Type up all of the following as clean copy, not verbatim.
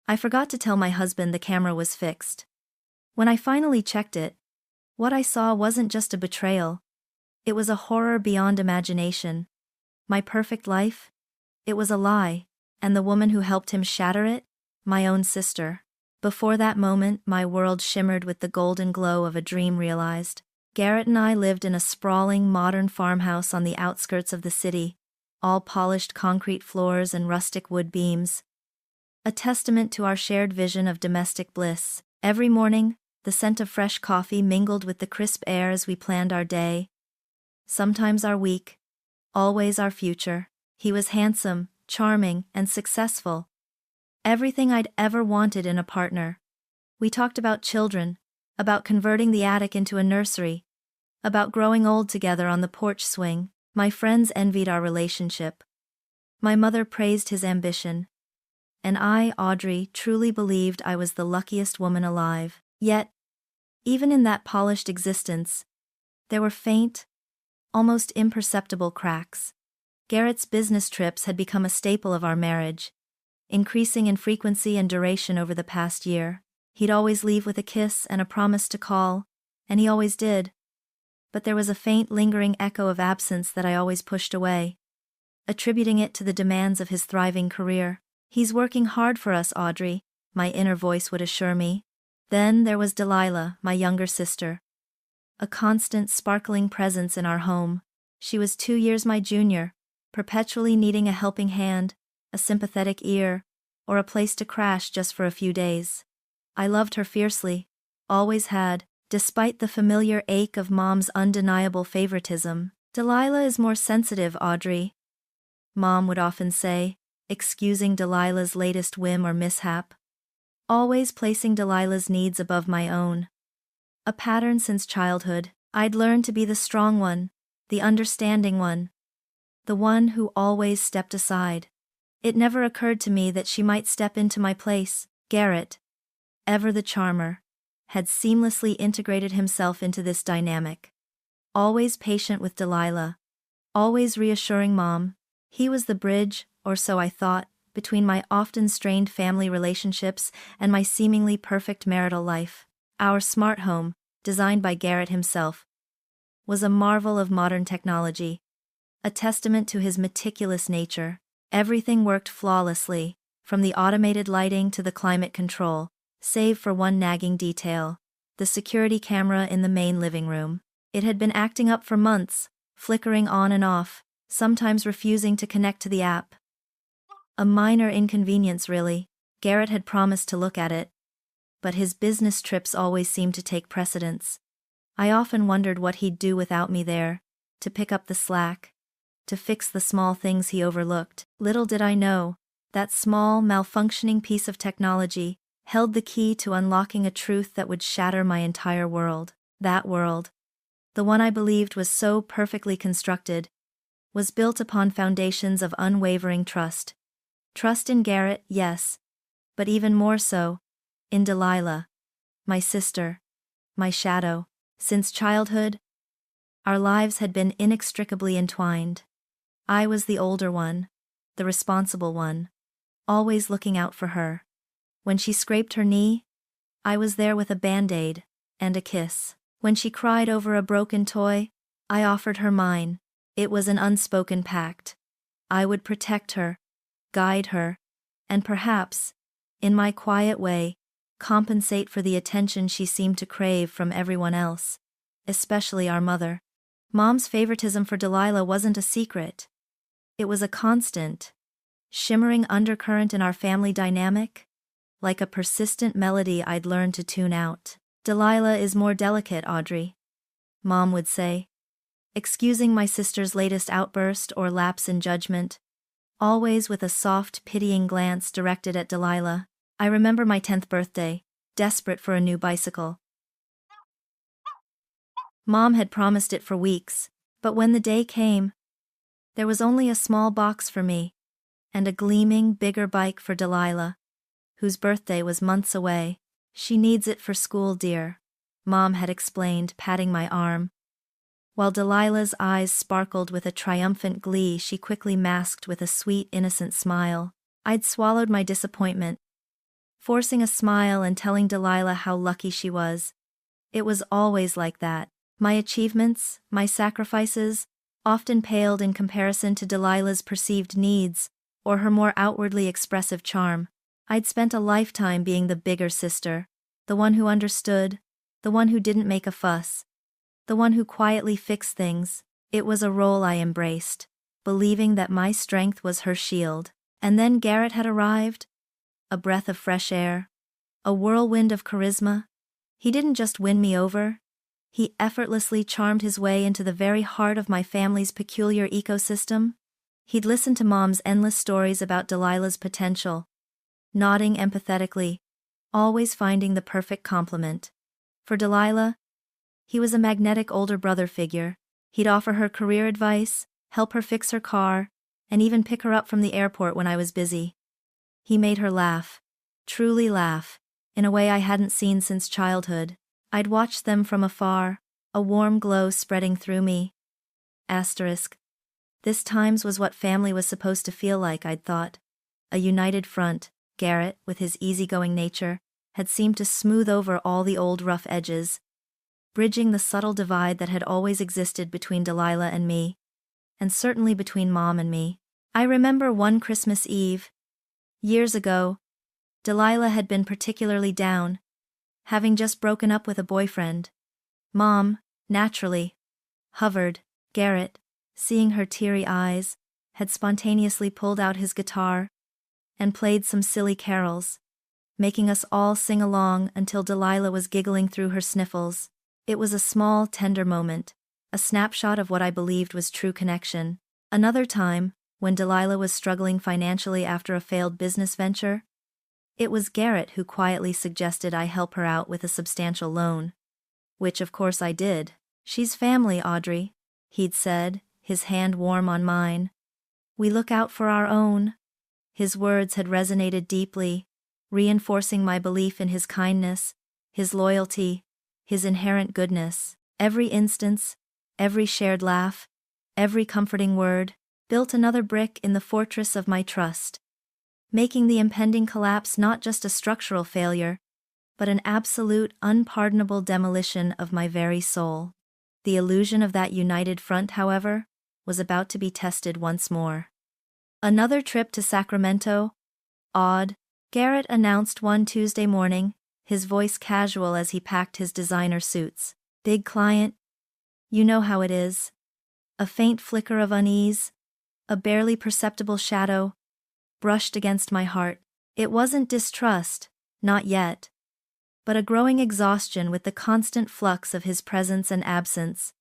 I forgot to tell my husband the camera was fixed. When I finally checked it, what I saw wasn't just a betrayal. It was a horror beyond imagination. My perfect life? It was a lie, and the woman who helped him shatter it? My own sister. Before that moment, my world shimmered with the golden glow of a dream realized. Garrett and I lived in a sprawling, modern farmhouse on the outskirts of the city, all polished concrete floors and rustic wood beams. A testament to our shared vision of domestic bliss. Every morning, the scent of fresh coffee mingled with the crisp air as we planned our day. Sometimes our week, always our future. He was handsome, charming, and successful. Everything I'd ever wanted in a partner. We talked about children, about converting the attic into a nursery, about growing old together on the porch swing. My friends envied our relationship. My mother praised his ambition. And I, Audrey, truly believed I was the luckiest woman alive. Yet, even in that polished existence, there were faint, almost imperceptible cracks. Garrett's business trips had become a staple of our marriage, increasing in frequency and duration over the past year. He'd always leave with a kiss and a promise to call, and he always did. But there was a faint, lingering echo of absence that I always pushed away, attributing it to the demands of his thriving career. "He's working hard for us, Audrey," my inner voice would assure me. Then there was Delilah, my younger sister. A constant, sparkling presence in our home. She was 2 years my junior, perpetually needing a helping hand, a sympathetic ear, or a place to crash just for a few days. I loved her fiercely, always had, despite the familiar ache of Mom's undeniable favoritism. "Delilah is more sensitive, Audrey," Mom would often say, excusing Delilah's latest whim or mishap. Always placing Delilah's needs above my own. A pattern since childhood. I'd learned to be the strong one, the understanding one, the one who always stepped aside. It never occurred to me that she might step into my place. Garrett, ever the charmer, had seamlessly integrated himself into this dynamic. Always patient with Delilah, always reassuring Mom. He was the bridge, or so I thought, between my often strained family relationships and my seemingly perfect marital life. Our smart home, designed by Garrett himself, was a marvel of modern technology, a testament to his meticulous nature. Everything worked flawlessly, from the automated lighting to the climate control, save for one nagging detail: the security camera in the main living room. It had been acting up for months, flickering on and off, sometimes refusing to connect to the app. A minor inconvenience, really. Garrett had promised to look at it, but his business trips always seemed to take precedence. I often wondered what he'd do without me there, to pick up the slack, to fix the small things he overlooked. Little did I know, that small, malfunctioning piece of technology held the key to unlocking a truth that would shatter my entire world. That world, the one I believed was so perfectly constructed, was built upon foundations of unwavering trust. Trust in Garrett, yes, but even more so, in Delilah, my sister, my shadow. Since childhood, our lives had been inextricably entwined. I was the older one, the responsible one, always looking out for her. When she scraped her knee, I was there with a band-aid and a kiss. When she cried over a broken toy, I offered her mine. It was an unspoken pact. I would protect her, guide her, and perhaps, in my quiet way, compensate for the attention she seemed to crave from everyone else, especially our mother. Mom's favoritism for Delilah wasn't a secret. It was a constant, shimmering undercurrent in our family dynamic, like a persistent melody I'd learned to tune out. "Delilah is more delicate, Audrey," Mom would say, excusing my sister's latest outburst or lapse in judgment, always with a soft, pitying glance directed at Delilah. I remember my 10th birthday, desperate for a new bicycle. Mom had promised it for weeks, but when the day came, there was only a small box for me, and a gleaming, bigger bike for Delilah, whose birthday was months away. "She needs it for school, dear," Mom had explained, patting my arm. While Delilah's eyes sparkled with a triumphant glee, she quickly masked with a sweet, innocent smile. I'd swallowed my disappointment. forcing a smile and telling Delilah how lucky she was. It was always like that. My achievements, my sacrifices, often paled in comparison to Delilah's perceived needs, or her more outwardly expressive charm. I'd spent a lifetime being the bigger sister, the one who understood, the one who didn't make a fuss, the one who quietly fixed things. It was a role I embraced, believing that my strength was her shield. And then Garrett had arrived. A breath of fresh air, a whirlwind of charisma. He didn't just win me over. He effortlessly charmed his way into the very heart of my family's peculiar ecosystem. He'd listened to Mom's endless stories about Delilah's potential, nodding empathetically, always finding the perfect compliment. For Delilah, he was a magnetic older brother figure. He'd offer her career advice, help her fix her car, and even pick her up from the airport when I was busy. He made her laugh, truly laugh, in a way I hadn't seen since childhood. I'd watched them from afar, a warm glow spreading through me. This times was what family was supposed to feel like, I'd thought. A united front. Garrett, with his easygoing nature, had seemed to smooth over all the old rough edges, bridging the subtle divide that had always existed between Delilah and me, and certainly between Mom and me. I remember one Christmas Eve, years ago, Delilah had been particularly down, having just broken up with a boyfriend. Mom, naturally, hovered. Garrett, seeing her teary eyes, had spontaneously pulled out his guitar and played some silly carols, making us all sing along until Delilah was giggling through her sniffles. It was a small, tender moment, a snapshot of what I believed was true connection. Another time, when Delilah was struggling financially after a failed business venture, it was Garrett who quietly suggested I help her out with a substantial loan. Which of course I did. "She's family, Audrey," he'd said, his hand warm on mine. "We look out for our own." His words had resonated deeply, reinforcing my belief in his kindness, his loyalty, his inherent goodness. Every instance, every shared laugh, every comforting word, built another brick in the fortress of my trust, making the impending collapse not just a structural failure, but an absolute, unpardonable demolition of my very soul. The illusion of that united front, however, was about to be tested once more. Another trip to Sacramento? Odd, Garrett announced one Tuesday morning, his voice casual as he packed his designer suits. "Big client. You know how it is." A faint flicker of unease, a barely perceptible shadow, brushed against my heart. It wasn't distrust, not yet, but a growing exhaustion with the constant flux of his presence and absence,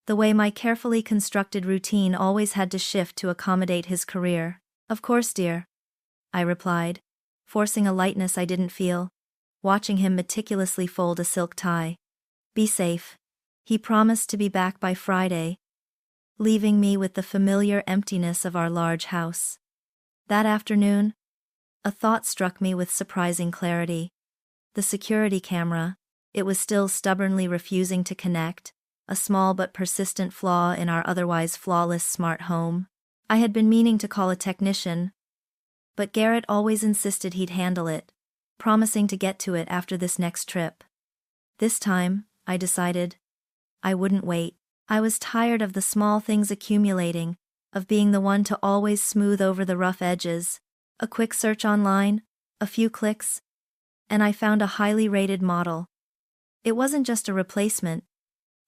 the way my carefully constructed routine always had to shift to accommodate his career. "Of course, dear," I replied, forcing a lightness I didn't feel, watching him meticulously fold a silk tie. "Be safe." He promised to be back by Friday, leaving me with the familiar emptiness of our large house. That afternoon, a thought struck me with surprising clarity. The security camera, it was still stubbornly refusing to connect, a small but persistent flaw in our otherwise flawless smart home. I had been meaning to call a technician, but Garrett always insisted he'd handle it, promising to get to it after this next trip. This time, I decided, I wouldn't wait. I was tired of the small things accumulating, of being the one to always smooth over the rough edges. A quick search online, a few clicks, and I found a highly rated model. It wasn't just a replacement,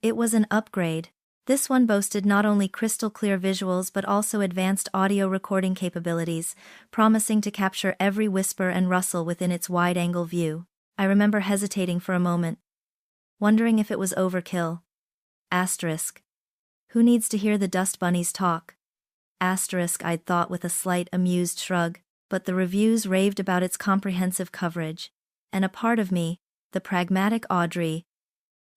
it was an upgrade. This one boasted not only crystal clear visuals but also advanced audio recording capabilities, promising to capture every whisper and rustle within its wide-angle view. I remember hesitating for a moment, wondering if it was overkill. Who needs to hear the dust bunnies talk? I'd thought with a slight amused shrug, but the reviews raved about its comprehensive coverage, and a part of me, the pragmatic Audrey,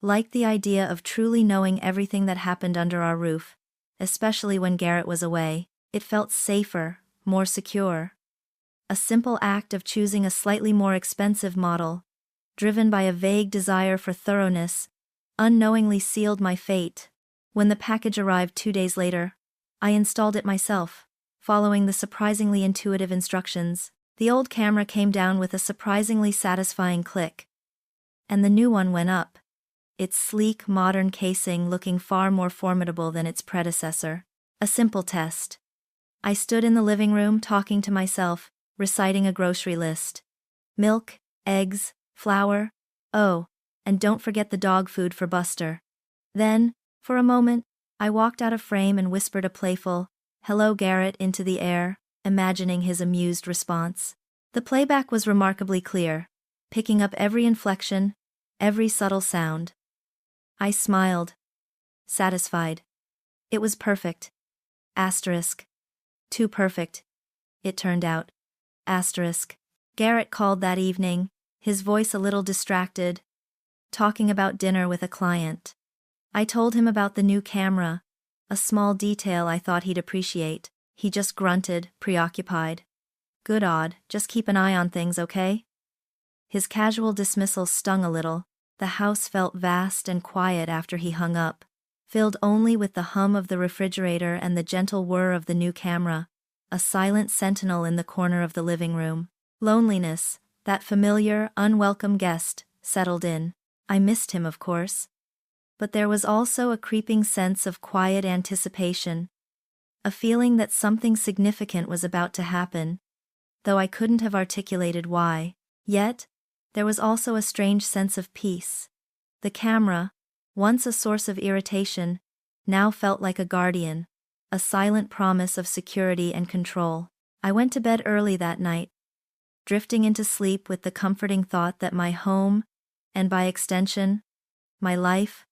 liked the idea of truly knowing everything that happened under our roof, especially when Garrett was away. It felt safer, more secure. A simple act of choosing a slightly more expensive model, driven by a vague desire for thoroughness, unknowingly sealed my fate. When the package arrived 2 days later, I installed it myself, following the surprisingly intuitive instructions. The old camera came down with a surprisingly satisfying click. And the new one went up, its sleek, modern casing looking far more formidable than its predecessor. A simple test. I stood in the living room talking to myself, reciting a grocery list. Milk, eggs, flour, oh, and don't forget the dog food for Buster. Then, for a moment, I walked out of frame and whispered a playful, "Hello, Garrett," into the air, imagining his amused response. The playback was remarkably clear, picking up every inflection, every subtle sound. I smiled. Satisfied. It was perfect. Asterisk. Too perfect. It turned out. Asterisk. Garrett called that evening, his voice a little distracted, talking about dinner with a client. I told him about the new camera, a small detail I thought he'd appreciate. He just grunted, preoccupied. Good odd, just keep an eye on things, okay? His casual dismissal stung a little. The house felt vast and quiet after he hung up, filled only with the hum of the refrigerator and the gentle whir of the new camera, a silent sentinel in the corner of the living room. Loneliness, that familiar, unwelcome guest, settled in. I missed him, of course. But there was also a creeping sense of quiet anticipation, a feeling that something significant was about to happen, though I couldn't have articulated why. Yet, there was also a strange sense of peace. The camera, once a source of irritation, now felt like a guardian, a silent promise of security and control. I went to bed early that night, drifting into sleep with the comforting thought that my home, and by extension, my life,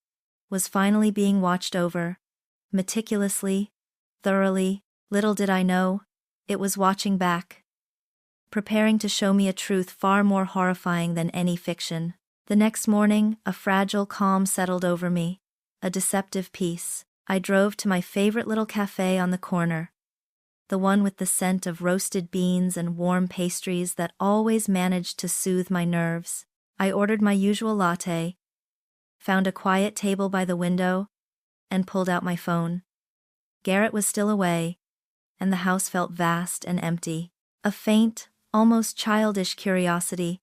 was finally being watched over, meticulously, thoroughly. Little did I know, it was watching back, preparing to show me a truth far more horrifying than any fiction. The next morning, a fragile calm settled over me, a deceptive peace. I drove to my favorite little cafe on the corner, the one with the scent of roasted beans and warm pastries that always managed to soothe my nerves. I ordered my usual latte, found a quiet table by the window, and pulled out my phone. Garrett was still away, and the house felt vast and empty. A faint, almost childish curiosity,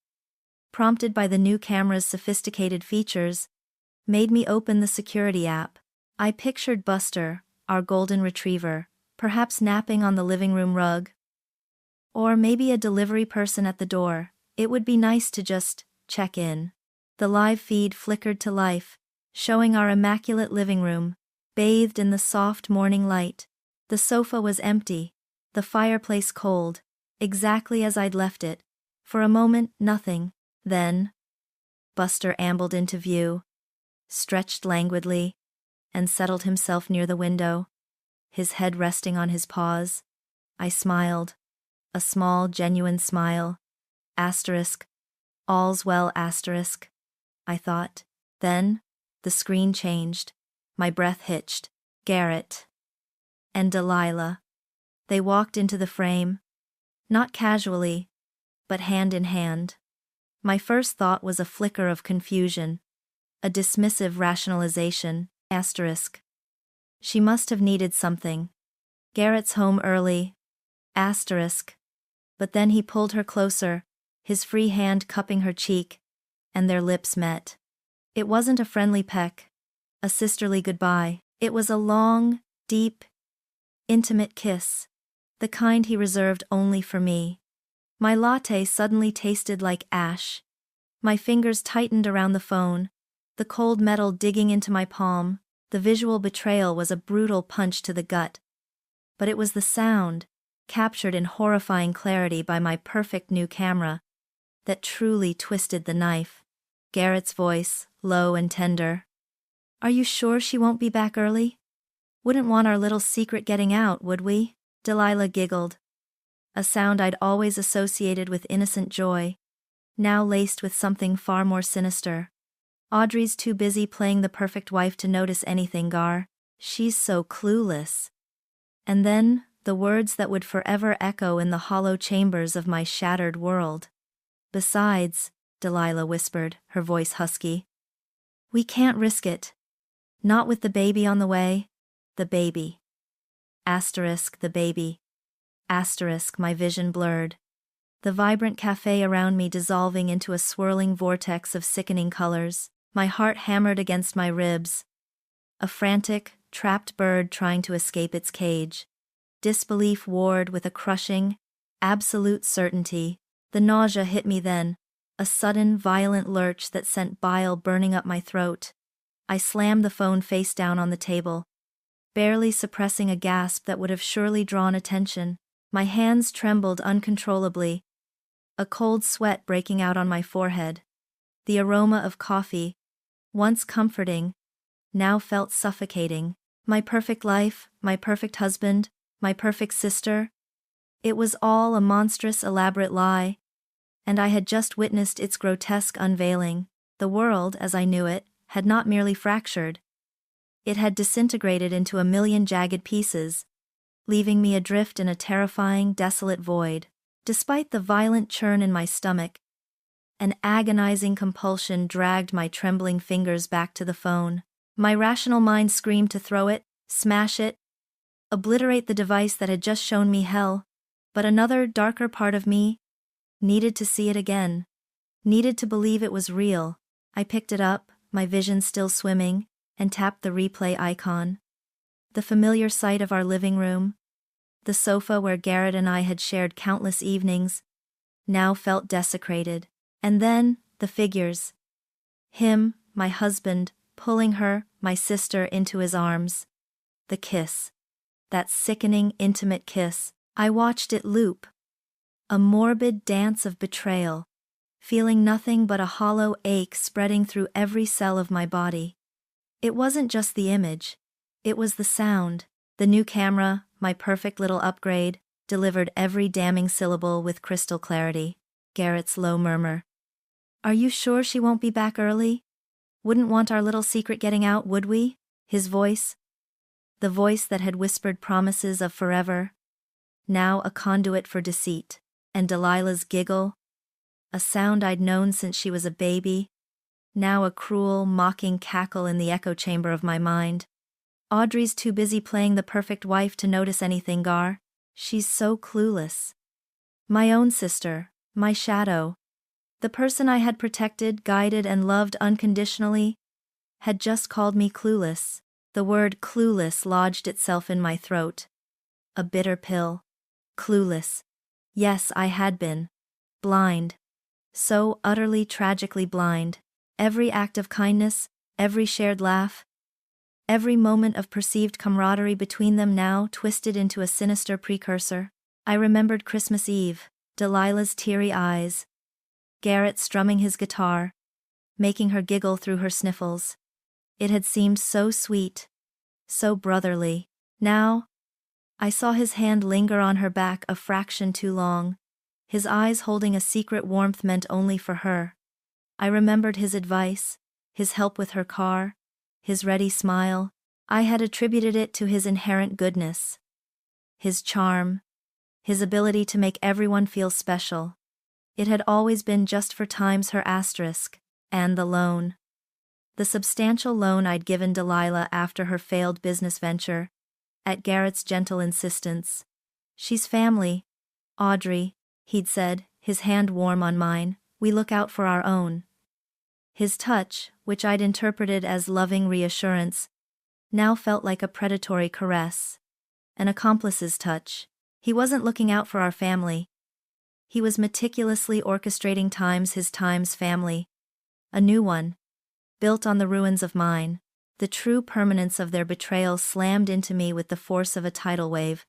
prompted by the new camera's sophisticated features, made me open the security app. I pictured Buster, our golden retriever, perhaps napping on the living room rug. Or maybe a delivery person at the door. It would be nice to just check in. The live feed flickered to life, showing our immaculate living room, bathed in the soft morning light. The sofa was empty, the fireplace cold, exactly as I'd left it. For a moment, nothing. Then, Buster ambled into view, stretched languidly, and settled himself near the window, his head resting on his paws. I smiled. A small, genuine smile. Asterisk. All's well, asterisk. I thought. Then, the screen changed. My breath hitched. Garrett and Delilah. They walked into the frame. Not casually, but hand in hand. My first thought was a flicker of confusion, a dismissive rationalization. Asterisk. She must have needed something. Garrett's home early. Asterisk. But then he pulled her closer, his free hand cupping her cheek, and their lips met. It wasn't a friendly peck, a sisterly goodbye. It was a long, deep, intimate kiss, the kind he reserved only for me. My latte suddenly tasted like ash. My fingers tightened around the phone, the cold metal digging into my palm. The visual betrayal was a brutal punch to the gut. But it was the sound, captured in horrifying clarity by my perfect new camera, that truly twisted the knife. Garrett's voice, low and tender. "Are you sure she won't be back early? Wouldn't want our little secret getting out, would we?" Delilah giggled, a sound I'd always associated with innocent joy, now laced with something far more sinister. "Audrey's too busy playing the perfect wife to notice anything, Gar. She's so clueless." And then, the words that would forever echo in the hollow chambers of my shattered world. "Besides," Delilah whispered, her voice husky, "we can't risk it. Not with the baby on the way. The baby." Asterisk, the baby. Asterisk, my vision blurred. the vibrant cafe around me dissolving into a swirling vortex of sickening colors. My heart hammered against my ribs. A frantic, trapped bird trying to escape its cage. Disbelief warred with a crushing, absolute certainty. The nausea hit me then, a sudden, violent lurch that sent bile burning up my throat. I slammed the phone face down on the table, barely suppressing a gasp that would have surely drawn attention. My hands trembled uncontrollably, a cold sweat breaking out on my forehead. The aroma of coffee, once comforting, now felt suffocating. My perfect life, my perfect husband, my perfect sister. It was all a monstrous, elaborate lie, and I had just witnessed its grotesque unveiling. The world, as I knew it, had not merely fractured. It had disintegrated into a million jagged pieces, leaving me adrift in a terrifying, desolate void. Despite the violent churn in my stomach, an agonizing compulsion dragged my trembling fingers back to the phone. My rational mind screamed to throw it, smash it, obliterate the device that had just shown me hell, but another, darker part of me needed to see it again, needed to believe it was real. I picked it up, my vision still swimming, and tapped the replay icon. The familiar sight of our living room, the sofa where Garrett and I had shared countless evenings, now felt desecrated. And then, the figures. Him, my husband, pulling her, my sister, into his arms. The kiss. That sickening, intimate kiss. I watched it loop. A morbid dance of betrayal, feeling nothing but a hollow ache spreading through every cell of my body. It wasn't just the image. It was the sound. The new camera, my perfect little upgrade, delivered every damning syllable with crystal clarity. Garrett's low murmur. "Are you sure she won't be back early? Wouldn't want our little secret getting out, would we?" His voice. The voice that had whispered promises of forever, now a conduit for deceit. And Delilah's giggle, a sound I'd known since she was a baby, now a cruel, mocking cackle in the echo chamber of my mind. Audrey's too busy playing the perfect wife to notice anything, Gar. She's so clueless. My own sister, my shadow, the person I had protected, guided, and loved unconditionally, had just called me clueless. The word clueless lodged itself in my throat. A bitter pill. Clueless. Yes, I had been. Blind. So utterly, tragically blind. Every act of kindness, every shared laugh, every moment of perceived camaraderie between them now twisted into a sinister precursor. I remembered Christmas Eve, Delilah's teary eyes, Garrett strumming his guitar, making her giggle through her sniffles. It had seemed so sweet, so brotherly. Now, I saw his hand linger on her back a fraction too long, his eyes holding a secret warmth meant only for her. I remembered his advice, his help with her car, his ready smile. I had attributed it to his inherent goodness, his charm, his ability to make everyone feel special. It had always been just for times her asterisk, and the loan. The substantial loan I'd given Delilah after her failed business venture, at Garrett's gentle insistence. "She's family, Audrey," he'd said, his hand warm on mine. "We look out for our own." His touch, which I'd interpreted as loving reassurance, now felt like a predatory caress. An accomplice's touch. He wasn't looking out for our family. He was meticulously orchestrating his time's family. A new one, built on the ruins of mine. The true permanence of their betrayal slammed into me with the force of a tidal wave.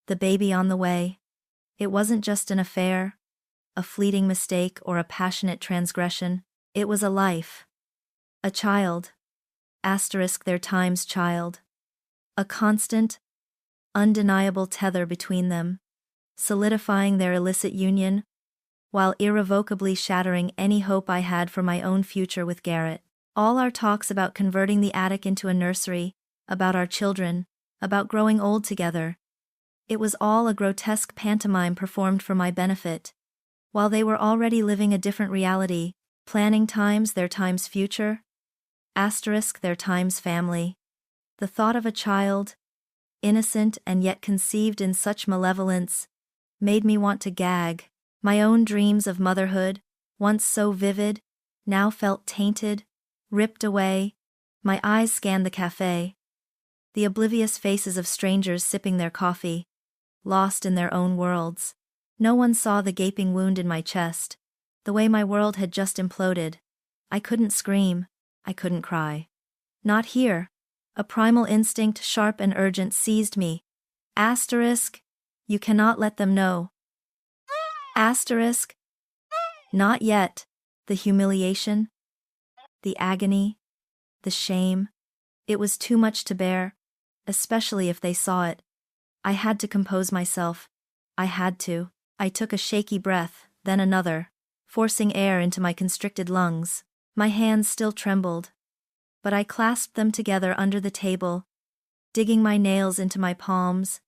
The baby on the way. It wasn't just an affair, a fleeting mistake, or a passionate transgression. It was a life. A child. Asterisk their time's child. A constant, undeniable tether between them, solidifying their illicit union, while irrevocably shattering any hope I had for my own future with Garrett. All our talks about converting the attic into a nursery, about our children, about growing old together. It was all a grotesque pantomime performed for my benefit, while they were already living a different reality, planning their time's future, asterisk their time's family. The thought of a child, innocent and yet conceived in such malevolence, made me want to gag. My own dreams of motherhood, once so vivid, now felt tainted, ripped away. My eyes scanned the cafe. The oblivious faces of strangers sipping their coffee, lost in their own worlds. No one saw the gaping wound in my chest, the way my world had just imploded. I couldn't scream, I couldn't cry. Not here. A primal instinct, sharp and urgent, seized me. Asterisk, you cannot let them know. Asterisk, not yet. The humiliation, the agony, the shame. It was too much to bear, especially if they saw it. I had to compose myself. I had to. I took a shaky breath, then another, forcing air into my constricted lungs. My hands still trembled, but I clasped them together under the table, digging my nails into my palms,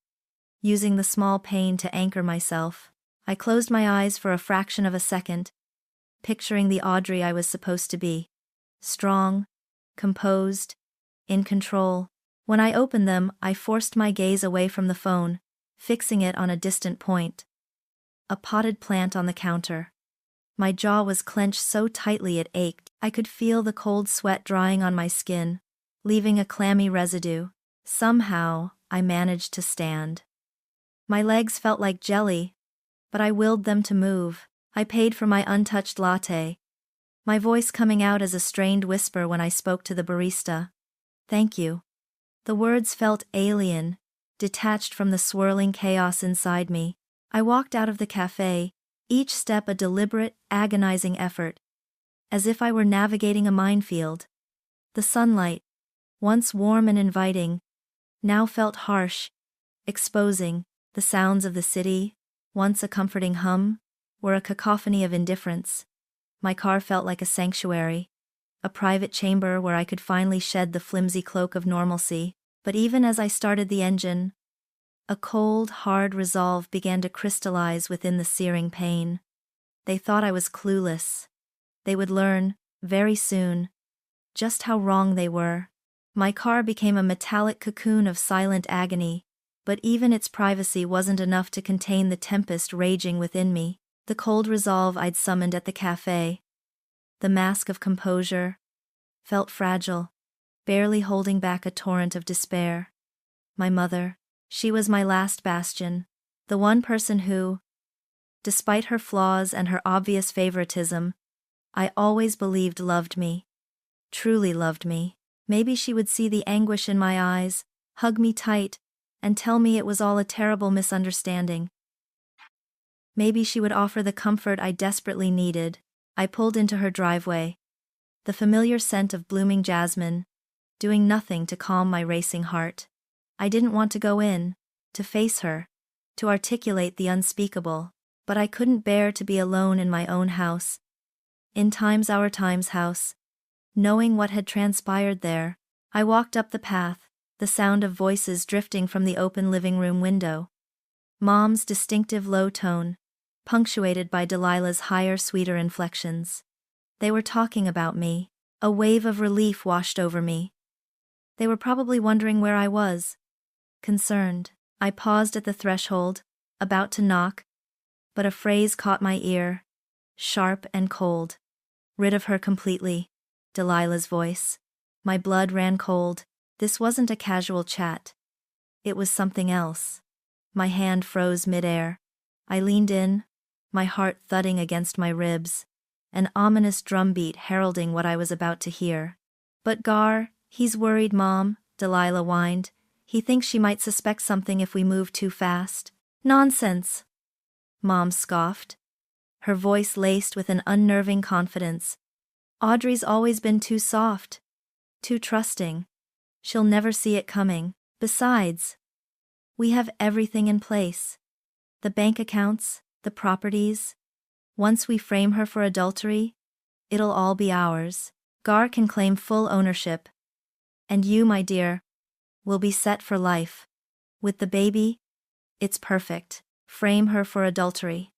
using the small pain to anchor myself. I closed my eyes for a fraction of a second, picturing the Audrey I was supposed to be. Strong, composed, in control. When I opened them, I forced my gaze away from the phone, fixing it on a distant point. A potted plant on the counter. My jaw was clenched so tightly it ached. I could feel the cold sweat drying on my skin, leaving a clammy residue. Somehow, I managed to stand. My legs felt like jelly, but I willed them to move. I paid for my untouched latte, my voice coming out as a strained whisper when I spoke to the barista. Thank you. The words felt alien, detached from the swirling chaos inside me. I walked out of the cafe, each step a deliberate, agonizing effort, as if I were navigating a minefield. The sunlight, once warm and inviting, now felt harsh, exposing. The sounds of the city, once a comforting hum, were a cacophony of indifference. My car felt like a sanctuary, a private chamber where I could finally shed the flimsy cloak of normalcy. But even as I started the engine, a cold, hard resolve began to crystallize within the searing pain. They thought I was clueless. They would learn, very soon, just how wrong they were. My car became a metallic cocoon of silent agony, but even its privacy wasn't enough to contain the tempest raging within me. The cold resolve I'd summoned at the cafe, the mask of composure, felt fragile, barely holding back a torrent of despair. My mother, she was my last bastion, the one person who, despite her flaws and her obvious favoritism, I always believed loved me, truly loved me. Maybe she would see the anguish in my eyes, hug me tight, and tell me it was all a terrible misunderstanding. Maybe she would offer the comfort I desperately needed. I pulled into her driveway, the familiar scent of blooming jasmine, doing nothing to calm my racing heart. I didn't want to go in, to face her, to articulate the unspeakable, but I couldn't bear to be alone in my own house. In Our Times house. Knowing what had transpired there, I walked up the path, the sound of voices drifting from the open living room window. Mom's distinctive low tone, punctuated by Delilah's higher, sweeter inflections. They were talking about me. A wave of relief washed over me. They were probably wondering where I was. Concerned, I paused at the threshold, about to knock, but a phrase caught my ear, sharp and cold. Rid of her completely. Delilah's voice. My blood ran cold. This wasn't a casual chat. It was something else. My hand froze midair. I leaned in, my heart thudding against my ribs, an ominous drumbeat heralding what I was about to hear. But Gar, he's worried, Mom, Delilah whined. He thinks she might suspect something if we move too fast. Nonsense, Mom scoffed, her voice laced with an unnerving confidence. Audrey's always been too soft, too trusting. She'll never see it coming. Besides, we have everything in place. The bank accounts, the properties. Once we frame her for adultery, it'll all be ours. Gar can claim full ownership. And you, my dear, will be set for life. With the baby, it's perfect. Frame her for adultery.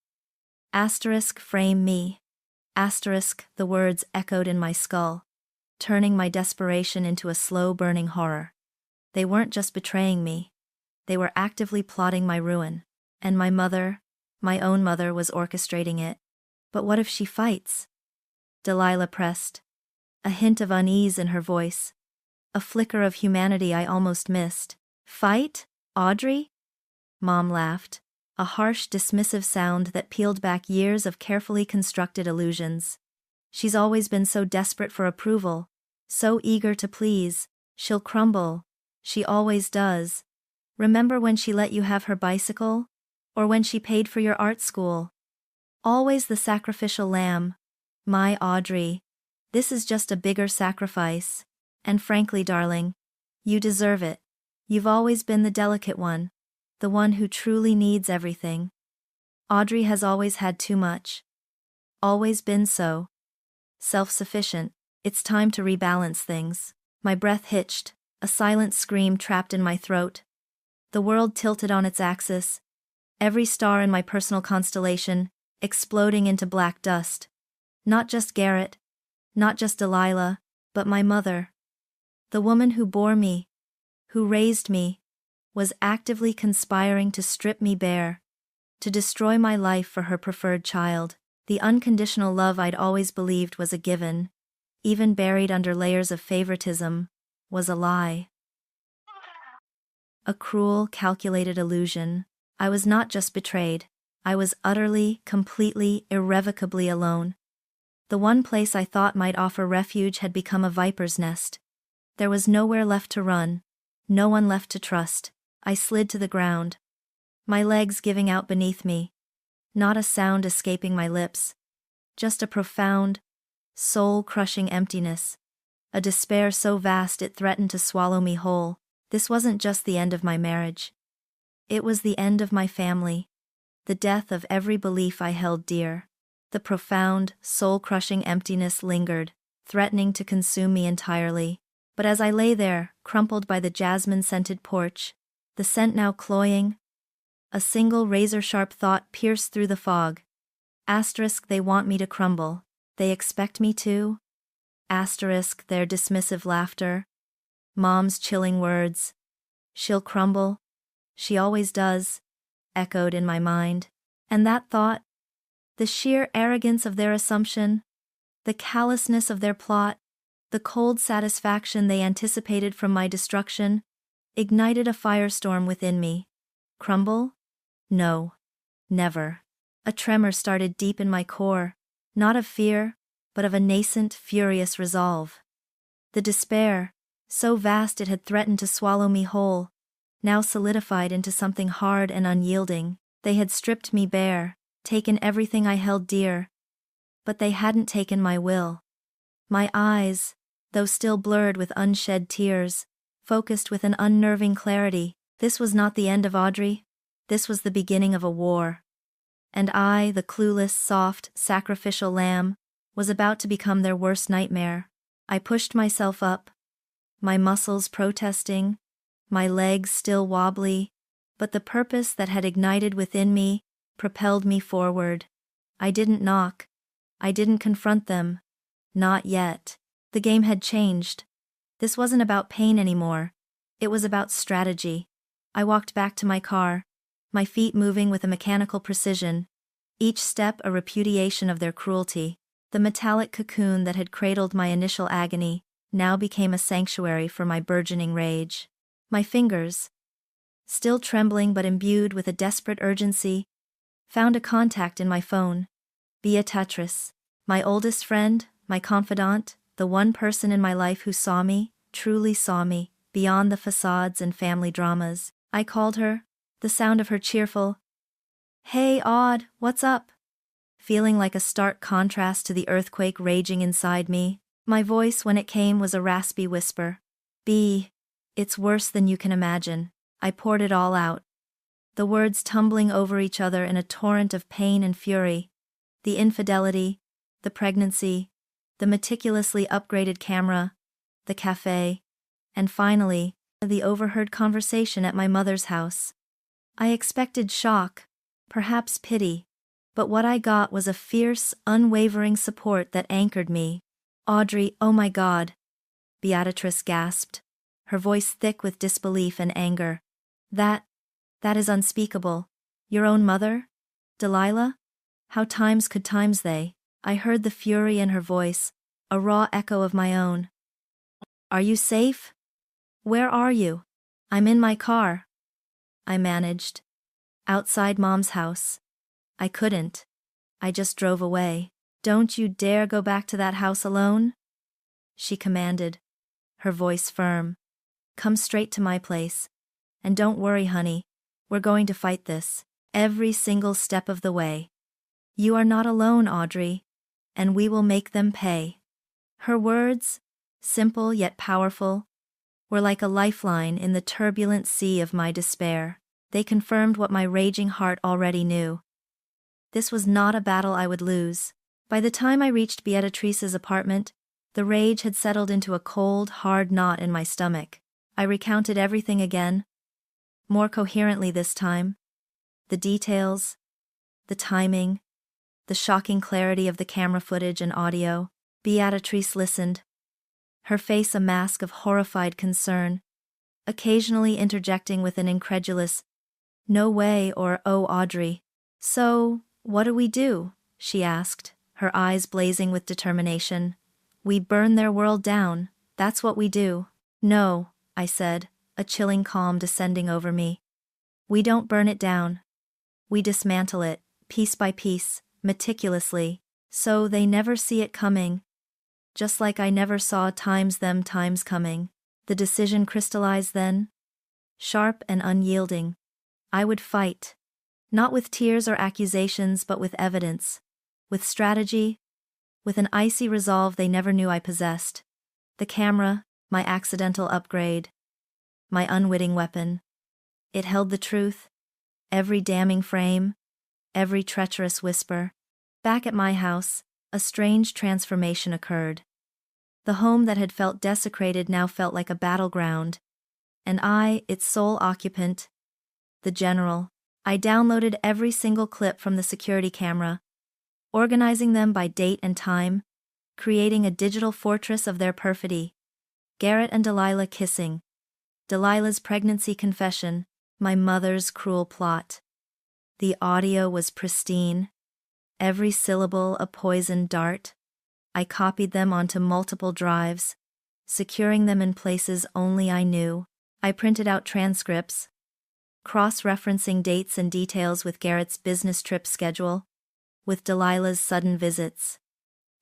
Asterisk, frame me. Asterisk, the words echoed in my skull, turning my desperation into a slow-burning horror. They weren't just betraying me. They were actively plotting my ruin. And my mother, My own mother was orchestrating it. But what if she fights? Delilah pressed. A hint of unease in her voice. A flicker of humanity I almost missed. Fight, Audrey? Mom laughed. A harsh, dismissive sound that peeled back years of carefully constructed illusions. She's always been so desperate for approval, so eager to please. She'll crumble. She always does. Remember when she let you have her bicycle? Or when she paid for your art school? Always the sacrificial lamb. My Audrey. This is just a bigger sacrifice. And frankly, darling, you deserve it. You've always been the delicate one. The one who truly needs everything. Audrey has always had too much. Always been so. Self-sufficient. It's time to rebalance things. My breath hitched, a silent scream trapped in my throat. The world tilted on its axis. Every star in my personal constellation, exploding into black dust. Not just Garrett. Not just Delilah, but my mother. The woman who bore me, who raised me, was actively conspiring to strip me bare, to destroy my life for her preferred child. The unconditional love I'd always believed was a given, even buried under layers of favoritism, was a lie. A cruel, calculated illusion. I was not just betrayed, I was utterly, completely, irrevocably alone. The one place I thought might offer refuge had become a viper's nest. There was nowhere left to run, no one left to trust. I slid to the ground, my legs giving out beneath me. Not a sound escaping my lips. Just a profound, soul-crushing emptiness. A despair so vast it threatened to swallow me whole. This wasn't just the end of my marriage. It was the end of my family. The death of every belief I held dear. The profound, soul-crushing emptiness lingered, threatening to consume me entirely. But as I lay there, crumpled by the jasmine-scented porch, the scent now cloying, a single razor-sharp thought pierced through the fog. Asterisk, they want me to crumble. They expect me to? Asterisk, their dismissive laughter. Mom's chilling words. She'll crumble. She always does, echoed in my mind. And that thought, the sheer arrogance of their assumption, the callousness of their plot, the cold satisfaction they anticipated from my destruction, ignited a firestorm within me. Crumble? No. Never. A tremor started deep in my core, not of fear, but of a nascent, furious resolve. The despair, so vast it had threatened to swallow me whole, now solidified into something hard and unyielding. They had stripped me bare, taken everything I held dear. But they hadn't taken my will. My eyes, though still blurred with unshed tears, focused with an unnerving clarity. This was not the end of Audrey. This was the beginning of a war. And I, the clueless, soft, sacrificial lamb, was about to become their worst nightmare. I pushed myself up, my muscles protesting, my legs still wobbly, but the purpose that had ignited within me propelled me forward. I didn't knock. I didn't confront them. Not yet. The game had changed. This wasn't about pain anymore. It was about strategy. I walked back to my car, my feet moving with a mechanical precision, each step a repudiation of their cruelty. The metallic cocoon that had cradled my initial agony now became a sanctuary for my burgeoning rage. My fingers, still trembling but imbued with a desperate urgency, found a contact in my phone. Beatrice, my oldest friend, my confidant, the one person in my life who saw me, truly saw me, beyond the facades and family dramas. I called her, the sound of her cheerful, "Hey, Aud, what's up?" feeling like a stark contrast to the earthquake raging inside me. My voice, when it came, was a raspy whisper. "B, it's worse than you can imagine." I poured it all out. The words tumbling over each other in a torrent of pain and fury. The infidelity, the pregnancy, the meticulously upgraded camera, the cafe, and finally, the overheard conversation at my mother's house. I expected shock, perhaps pity, but what I got was a fierce, unwavering support that anchored me. "Audrey, oh my God," Beatrice gasped, her voice thick with disbelief and anger. That is unspeakable. Your own mother? Delilah? How times could times they? I heard the fury in her voice, a raw echo of my own. Are you safe? Where are you? I'm in my car. I managed. Outside Mom's house. I couldn't. I just drove away. Don't you dare go back to that house alone? She commanded, her voice firm. Come straight to my place. And don't worry, honey. We're going to fight this. Every single step of the way. You are not alone, Audrey. And we will make them pay. Her words, simple yet powerful, were like a lifeline in the turbulent sea of my despair. They confirmed what my raging heart already knew. This was not a battle I would lose. By the time I reached Beatrice's apartment, the rage had settled into a cold, hard knot in my stomach. I recounted everything again, more coherently this time. The details, the timing, the shocking clarity of the camera footage and audio. Beatrice listened, her face a mask of horrified concern, occasionally interjecting with an incredulous, "No way," or "Oh, Audrey." "So, what do we do?" she asked, her eyes blazing with determination. "We burn their world down, that's what we do." "No," I said, a chilling calm descending over me. "We don't burn it down. We dismantle it, piece by piece, meticulously, so they never see it coming. Just like I never saw them times coming." The decision crystallized then. Sharp and unyielding. I would fight. Not with tears or accusations, but with evidence. With strategy. With an icy resolve they never knew I possessed. The camera, my accidental upgrade. My unwitting weapon. It held the truth. Every damning frame. Every treacherous whisper. Back at my house, a strange transformation occurred. The home that had felt desecrated now felt like a battleground. And I, its sole occupant, the general. I downloaded every single clip from the security camera, organizing them by date and time, creating a digital fortress of their perfidy. Garrett and Delilah kissing. Delilah's pregnancy confession, my mother's cruel plot. The audio was pristine. Every syllable a poisoned dart. I copied them onto multiple drives, securing them in places only I knew. I printed out transcripts, cross-referencing dates and details with Garrett's business trip schedule, with Delilah's sudden visits.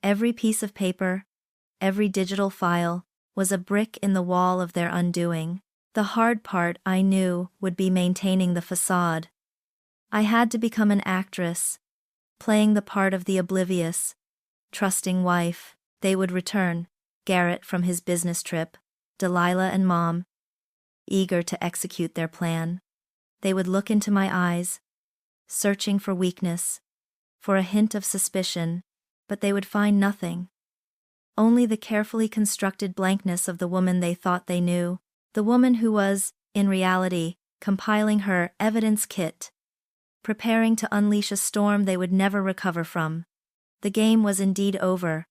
Every piece of paper, every digital file, was a brick in the wall of their undoing. The hard part, I knew, would be maintaining the facade. I had to become an actress, playing the part of the oblivious, trusting wife. They would return, Garrett from his business trip, Delilah and Mom, eager to execute their plan. They would look into my eyes, searching for weakness, for a hint of suspicion, but they would find nothing. Only the carefully constructed blankness of the woman they thought they knew, the woman who was, in reality, compiling her evidence kit, preparing to unleash a storm they would never recover from. The game was indeed over,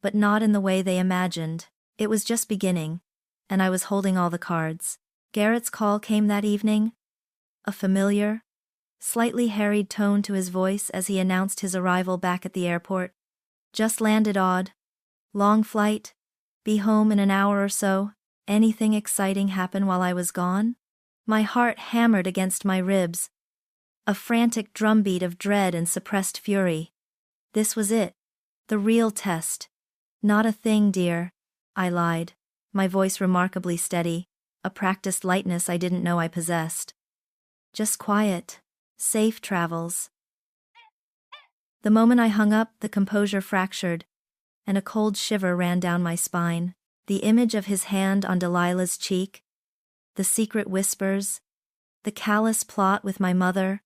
but not in the way they imagined. It was just beginning, and I was holding all the cards. Garrett's call came that evening, a familiar, slightly harried tone to his voice as he announced his arrival back at the airport. "Just landed, Odd. Long flight. Be home in an hour or so. Anything exciting happen while I was gone?" My heart hammered against my ribs, a frantic drumbeat of dread and suppressed fury. This was it, the real test. "Not a thing, dear," I lied, my voice remarkably steady, a practiced lightness I didn't know I possessed. "Just quiet. Safe travels." The moment I hung up, the composure fractured, and a cold shiver ran down my spine. The image of his hand on Delilah's cheek, the secret whispers, the callous plot with my mother,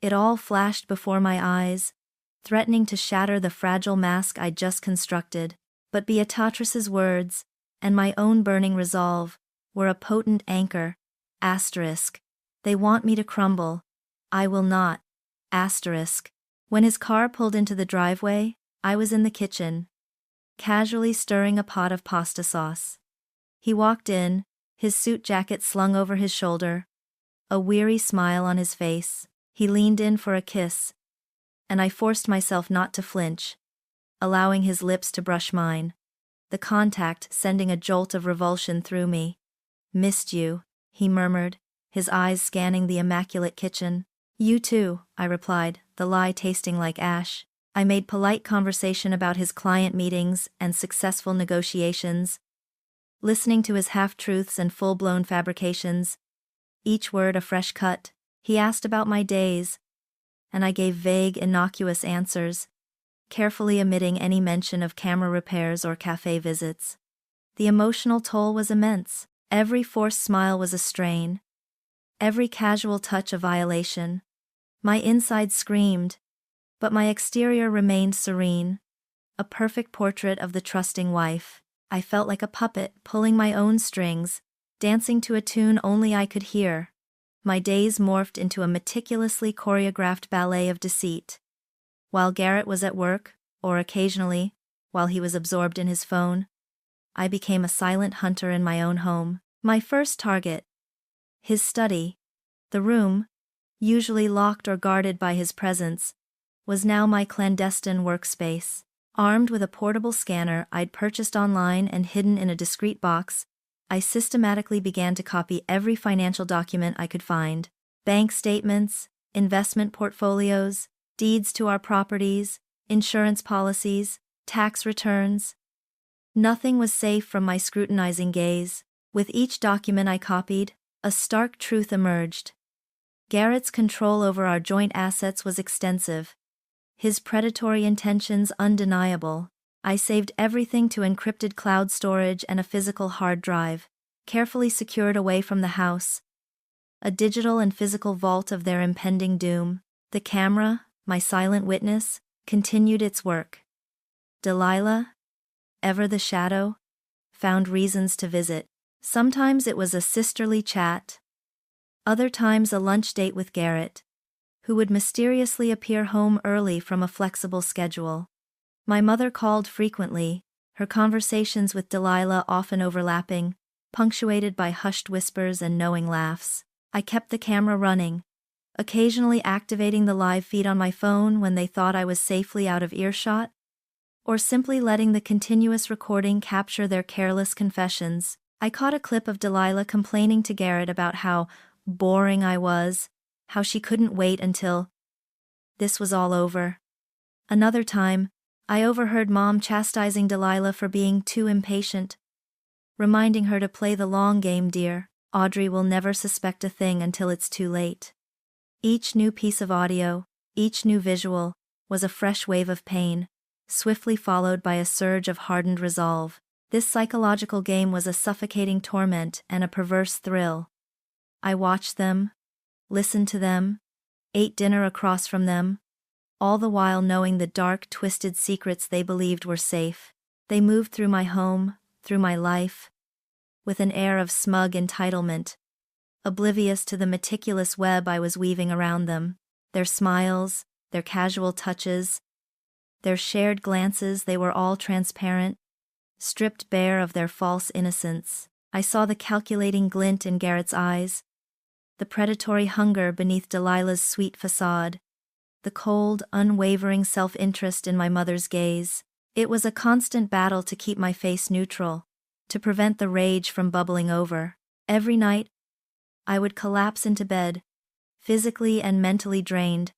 it all flashed before my eyes, threatening to shatter the fragile mask I'd just constructed. But Beatrice's words, and my own burning resolve, were a potent anchor. Asterisk. They want me to crumble. I will not. Asterisk. When his car pulled into the driveway, I was in the kitchen, casually stirring a pot of pasta sauce. He walked in, his suit jacket slung over his shoulder, a weary smile on his face. He leaned in for a kiss, and I forced myself not to flinch, allowing his lips to brush mine, the contact sending a jolt of revulsion through me. "Missed you," he murmured, his eyes scanning the immaculate kitchen. "You too," I replied, the lie tasting like ash. I made polite conversation about his client meetings and successful negotiations, listening to his half-truths and full-blown fabrications, each word a fresh cut. He asked about my days, and I gave vague, innocuous answers, carefully omitting any mention of camera repairs or cafe visits. The emotional toll was immense. Every forced smile was a strain, every casual touch a violation. My inside screamed, but my exterior remained serene, a perfect portrait of the trusting wife. I felt like a puppet, pulling my own strings, dancing to a tune only I could hear. My days morphed into a meticulously choreographed ballet of deceit. While Garrett was at work, or occasionally, while he was absorbed in his phone, I became a silent hunter in my own home. My first target, his study, the room, usually locked or guarded by his presence, was now my clandestine workspace. Armed with a portable scanner I'd purchased online and hidden in a discreet box, I systematically began to copy every financial document I could find: bank statements, investment portfolios, deeds to our properties, insurance policies, tax returns. Nothing was safe from my scrutinizing gaze. With each document I copied, a stark truth emerged. Garrett's control over our joint assets was extensive, his predatory intentions undeniable. I saved everything to encrypted cloud storage and a physical hard drive, carefully secured away from the house, a digital and physical vault of their impending doom. The camera, my silent witness, continued its work. Delilah, ever the shadow, found reasons to visit. Sometimes it was a sisterly chat, other times a lunch date with Garrett, who would mysteriously appear home early from a flexible schedule. My mother called frequently, her conversations with Delilah often overlapping, punctuated by hushed whispers and knowing laughs. I kept the camera running, occasionally activating the live feed on my phone when they thought I was safely out of earshot, or simply letting the continuous recording capture their careless confessions. I caught a clip of Delilah complaining to Garrett about how boring I was, how she couldn't wait until this was all over. Another time, I overheard Mom chastising Delilah for being too impatient, reminding her to play the long game, dear. Audrey will never suspect a thing until it's too late. Each new piece of audio, each new visual, was a fresh wave of pain, swiftly followed by a surge of hardened resolve. This psychological game was a suffocating torment and a perverse thrill. I watched them, listened to them, ate dinner across from them, all the while knowing the dark, twisted secrets they believed were safe. They moved through my home, through my life, with an air of smug entitlement, oblivious to the meticulous web I was weaving around them. Their smiles, their casual touches, their shared glances, they were all transparent, stripped bare of their false innocence. I saw the calculating glint in Garrett's eyes, the predatory hunger beneath Delilah's sweet facade, the cold, unwavering self-interest in my mother's gaze. It was a constant battle to keep my face neutral, to prevent the rage from bubbling over. Every night, I would collapse into bed, physically and mentally drained,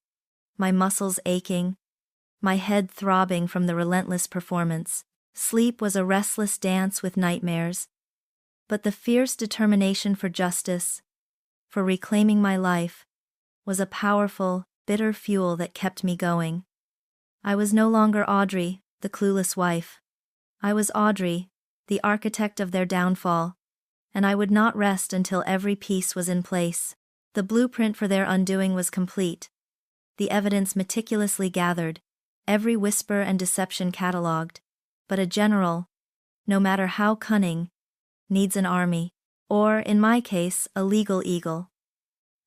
my muscles aching, my head throbbing from the relentless performance. Sleep was a restless dance with nightmares, but the fierce determination for justice, for reclaiming my life, was a powerful, bitter fuel that kept me going. I was no longer Audrey, the clueless wife. I was Audrey, the architect of their downfall, and I would not rest until every piece was in place. The blueprint for their undoing was complete, the evidence meticulously gathered, every whisper and deception catalogued. But a general, no matter how cunning, needs an army, or, in my case, a legal eagle.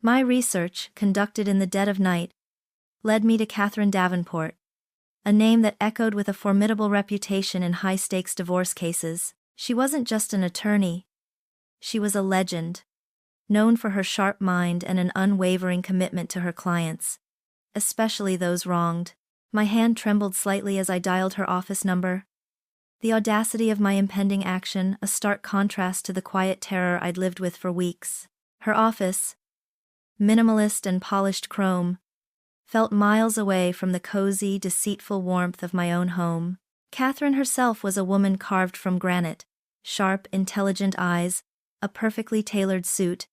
My research, conducted in the dead of night, led me to Catherine Davenport, a name that echoed with a formidable reputation in high-stakes divorce cases. She wasn't just an attorney. She was a legend, known for her sharp mind and an unwavering commitment to her clients, especially those wronged. My hand trembled slightly as I dialed her office number. The audacity of my impending action, a stark contrast to the quiet terror I'd lived with for weeks. Her office, minimalist and polished chrome, felt miles away from the cozy, deceitful warmth of my own home. Catherine herself was a woman carved from granite, sharp, intelligent eyes, a perfectly tailored suit,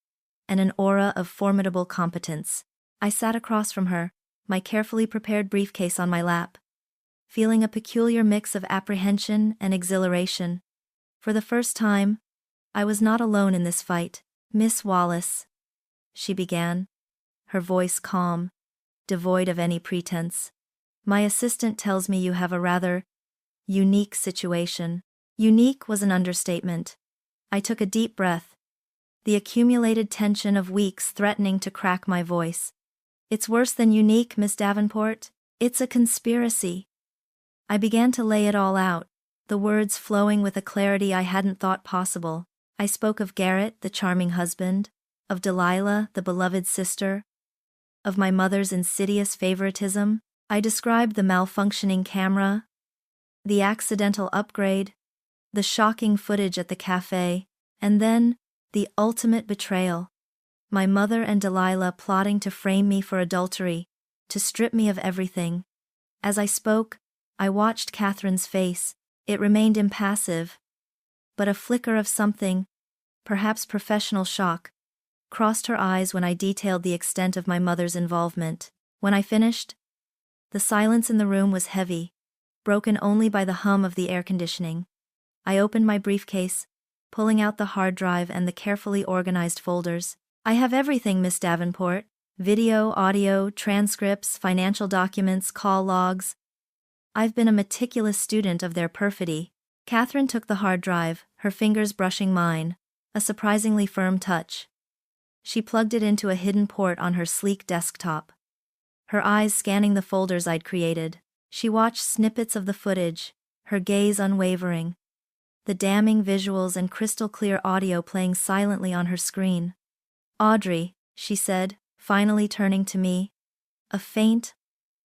and an aura of formidable competence. I sat across from her, my carefully prepared briefcase on my lap, feeling a peculiar mix of apprehension and exhilaration. For the first time, I was not alone in this fight. "Miss Wallace," she began, her voice calm, devoid of any pretense. "My assistant tells me you have a rather unique situation." Unique was an understatement. I took a deep breath, the accumulated tension of weeks threatening to crack my voice. "It's worse than unique, Miss Davenport. It's a conspiracy." I began to lay it all out, the words flowing with a clarity I hadn't thought possible. I spoke of Garrett, the charming husband, of Delilah, the beloved sister, of my mother's insidious favoritism. I described the malfunctioning camera, the accidental upgrade, the shocking footage at the cafe, and then, the ultimate betrayal. My mother and Delilah plotting to frame me for adultery, to strip me of everything. As I spoke, I watched Catherine's face. It remained impassive, but a flicker of something, perhaps professional shock, crossed her eyes when I detailed the extent of my mother's involvement. When I finished, the silence in the room was heavy, broken only by the hum of the air conditioning. I opened my briefcase, pulling out the hard drive and the carefully organized folders. "I have everything, Miss Davenport. Video, audio, transcripts, financial documents, call logs. I've been a meticulous student of their perfidy." Catherine took the hard drive, her fingers brushing mine, a surprisingly firm touch. She plugged it into a hidden port on her sleek desktop, her eyes scanning the folders I'd created. She watched snippets of the footage, her gaze unwavering, the damning visuals and crystal-clear audio playing silently on her screen. "Audrey," she said, finally turning to me, a faint,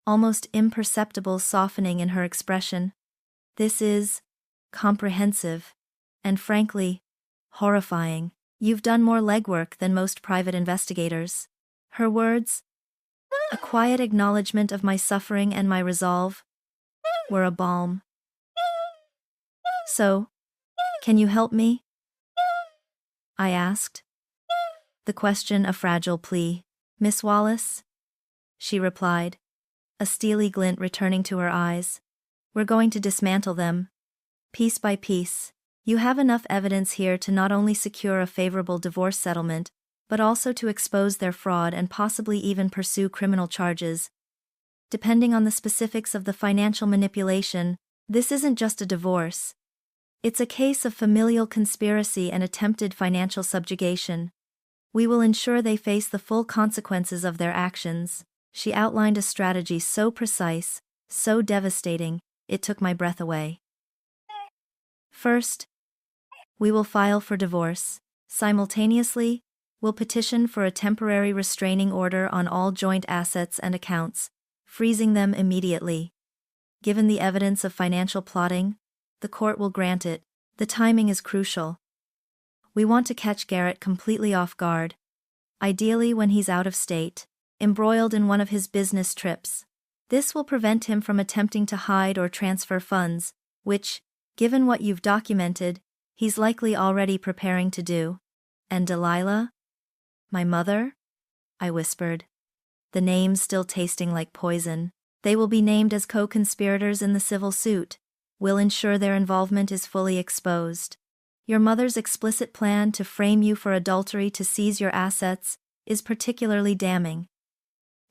almost imperceptible softening in her expression. "This is comprehensive, and frankly, horrifying. You've done more legwork than most private investigators." Her words, a quiet acknowledgement of my suffering and my resolve, were a balm. "So, can you help me?" I asked, the question a fragile plea. "Miss Wallace?" she replied, a steely glint returning to her eyes. "We're going to dismantle them, piece by piece. You have enough evidence here to not only secure a favorable divorce settlement, but also to expose their fraud and possibly even pursue criminal charges. Depending on the specifics of the financial manipulation, this isn't just a divorce. It's a case of familial conspiracy and attempted financial subjugation. We will ensure they face the full consequences of their actions." She outlined a strategy so precise, so devastating, it took my breath away. "First, we will file for divorce. Simultaneously, we'll petition for a temporary restraining order on all joint assets and accounts, freezing them immediately. Given the evidence of financial plotting, the court will grant it. The timing is crucial. We want to catch Garrett completely off guard, ideally when he's out of state, embroiled in one of his business trips. This will prevent him from attempting to hide or transfer funds, which, given what you've documented, he's likely already preparing to do." "And Delilah? My mother?" I whispered, the name still tasting like poison. "They will be named as co-conspirators in the civil suit. We'll ensure their involvement is fully exposed. Your mother's explicit plan to frame you for adultery to seize your assets is particularly damning.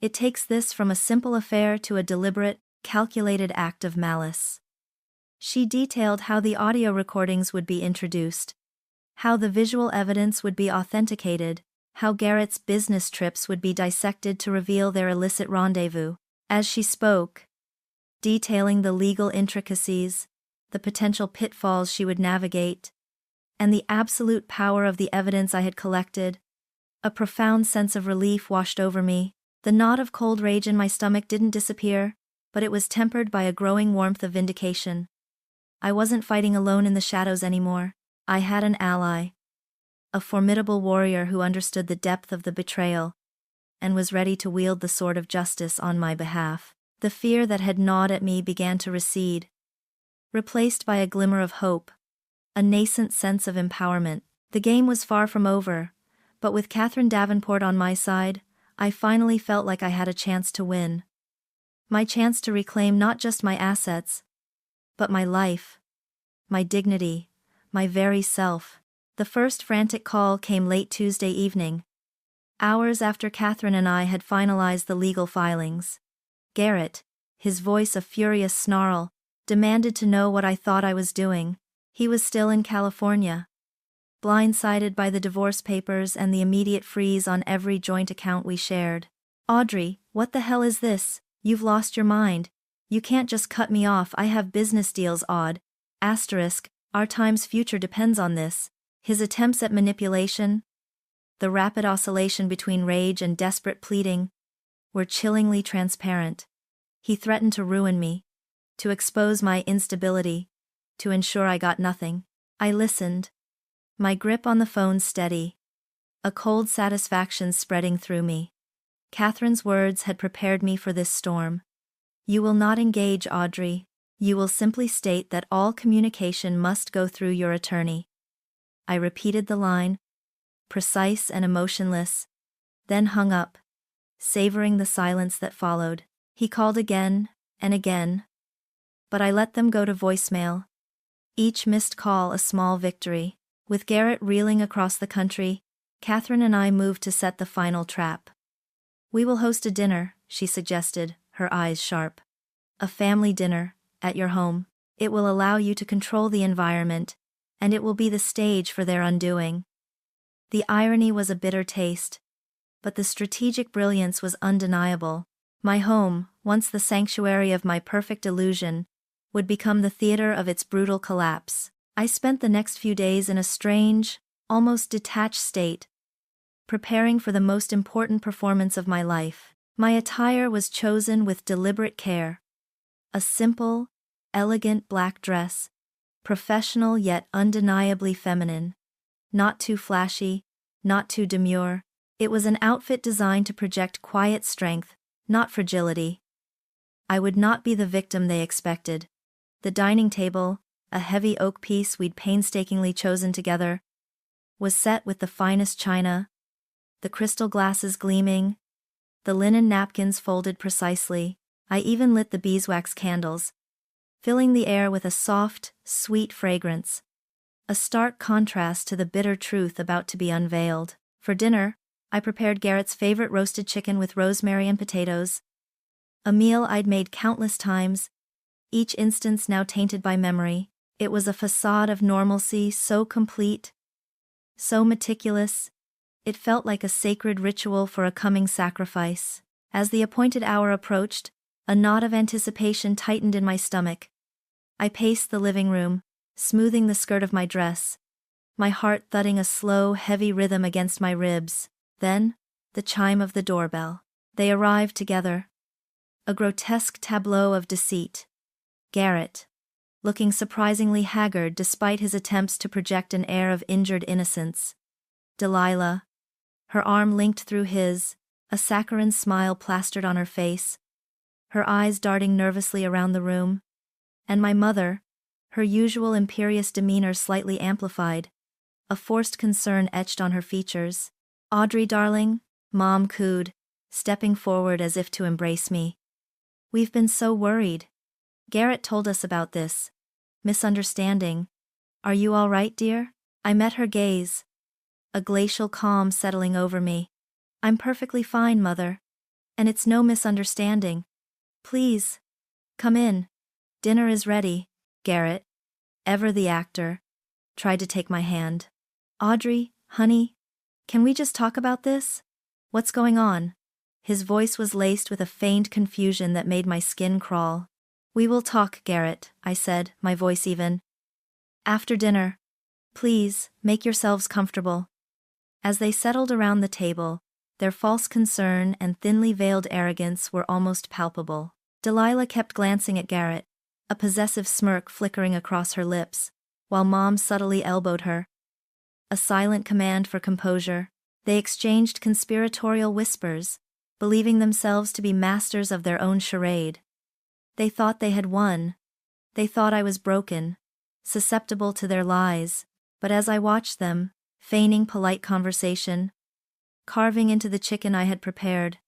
It takes this from a simple affair to a deliberate, calculated act of malice." She detailed how the audio recordings would be introduced, how the visual evidence would be authenticated, how Garrett's business trips would be dissected to reveal their illicit rendezvous. As she spoke, detailing the legal intricacies, the potential pitfalls she would navigate, and the absolute power of the evidence I had collected, a profound sense of relief washed over me. The knot of cold rage in my stomach didn't disappear, but it was tempered by a growing warmth of vindication. I wasn't fighting alone in the shadows anymore. I had an ally. A formidable warrior who understood the depth of the betrayal and was ready to wield the sword of justice on my behalf. The fear that had gnawed at me began to recede, replaced by a glimmer of hope, a nascent sense of empowerment. The game was far from over, but with Catherine Davenport on my side, I finally felt like I had a chance to win. My chance to reclaim not just my assets, but my life, my dignity, my very self. The first frantic call came late Tuesday evening, hours after Catherine and I had finalized the legal filings. Garrett, his voice a furious snarl, demanded to know what I thought I was doing. He was still in California, blindsided by the divorce papers and the immediate freeze on every joint account we shared. "Audrey, what the hell is this? You've lost your mind. You can't just cut me off. I have business deals, odd. Asterisk, our time's future depends on this." His attempts at manipulation, the rapid oscillation between rage and desperate pleading, were chillingly transparent. He threatened to ruin me, to expose my instability, to ensure I got nothing. I listened, my grip on the phone steady, a cold satisfaction spreading through me. Catherine's words had prepared me for this storm. "You will not engage, Audrey. You will simply state that all communication must go through your attorney." I repeated the line, precise and emotionless, then hung up, savoring the silence that followed. He called again and again, but I let them go to voicemail, each missed call a small victory. With Garrett reeling across the country, Catherine and I moved to set the final trap. "We will host a dinner," she suggested, her eyes sharp. "A family dinner, at your home. It will allow you to control the environment, and it will be the stage for their undoing." The irony was a bitter taste, but the strategic brilliance was undeniable. My home, once the sanctuary of my perfect illusion, would become the theater of its brutal collapse. I spent the next few days in a strange, almost detached state, preparing for the most important performance of my life. My attire was chosen with deliberate care. A simple, elegant black dress, professional yet undeniably feminine. Not too flashy, not too demure. It was an outfit designed to project quiet strength, not fragility. I would not be the victim they expected. The dining table, a heavy oak piece we'd painstakingly chosen together, was set with the finest china, the crystal glasses gleaming, the linen napkins folded precisely. I even lit the beeswax candles, filling the air with a soft, sweet fragrance, a stark contrast to the bitter truth about to be unveiled. For dinner, I prepared Garrett's favorite roasted chicken with rosemary and potatoes, a meal I'd made countless times, each instance now tainted by memory. It was a facade of normalcy so complete, so meticulous, it felt like a sacred ritual for a coming sacrifice. As the appointed hour approached, a knot of anticipation tightened in my stomach. I paced the living room, smoothing the skirt of my dress, my heart thudding a slow, heavy rhythm against my ribs. Then, the chime of the doorbell. They arrived together. A grotesque tableau of deceit. Garrett, looking surprisingly haggard despite his attempts to project an air of injured innocence. Delilah, her arm linked through his, a saccharine smile plastered on her face, her eyes darting nervously around the room. And my mother, her usual imperious demeanor slightly amplified, a forced concern etched on her features. "Audrey, darling," Mom cooed, stepping forward as if to embrace me. "We've been so worried. Garrett told us about this misunderstanding. Are you all right, dear?" I met her gaze, a glacial calm settling over me. "I'm perfectly fine, Mother. And it's no misunderstanding. Please, come in. Dinner is ready." Garrett, ever the actor, tried to take my hand. "Audrey, honey, can we just talk about this? What's going on?" His voice was laced with a feigned confusion that made my skin crawl. "We will talk, Garrett," I said, my voice even. "After dinner. Please, make yourselves comfortable." As they settled around the table, Their false concern and thinly veiled arrogance were almost palpable. Delilah kept glancing at Garrett, a possessive smirk flickering across her lips, while Mom subtly elbowed her. A silent command for composure. They exchanged conspiratorial whispers, believing themselves to be masters of their own charade. They thought they had won. They thought I was broken, susceptible to their lies, but as I watched them, feigning polite conversation, carving into the chicken I had prepared,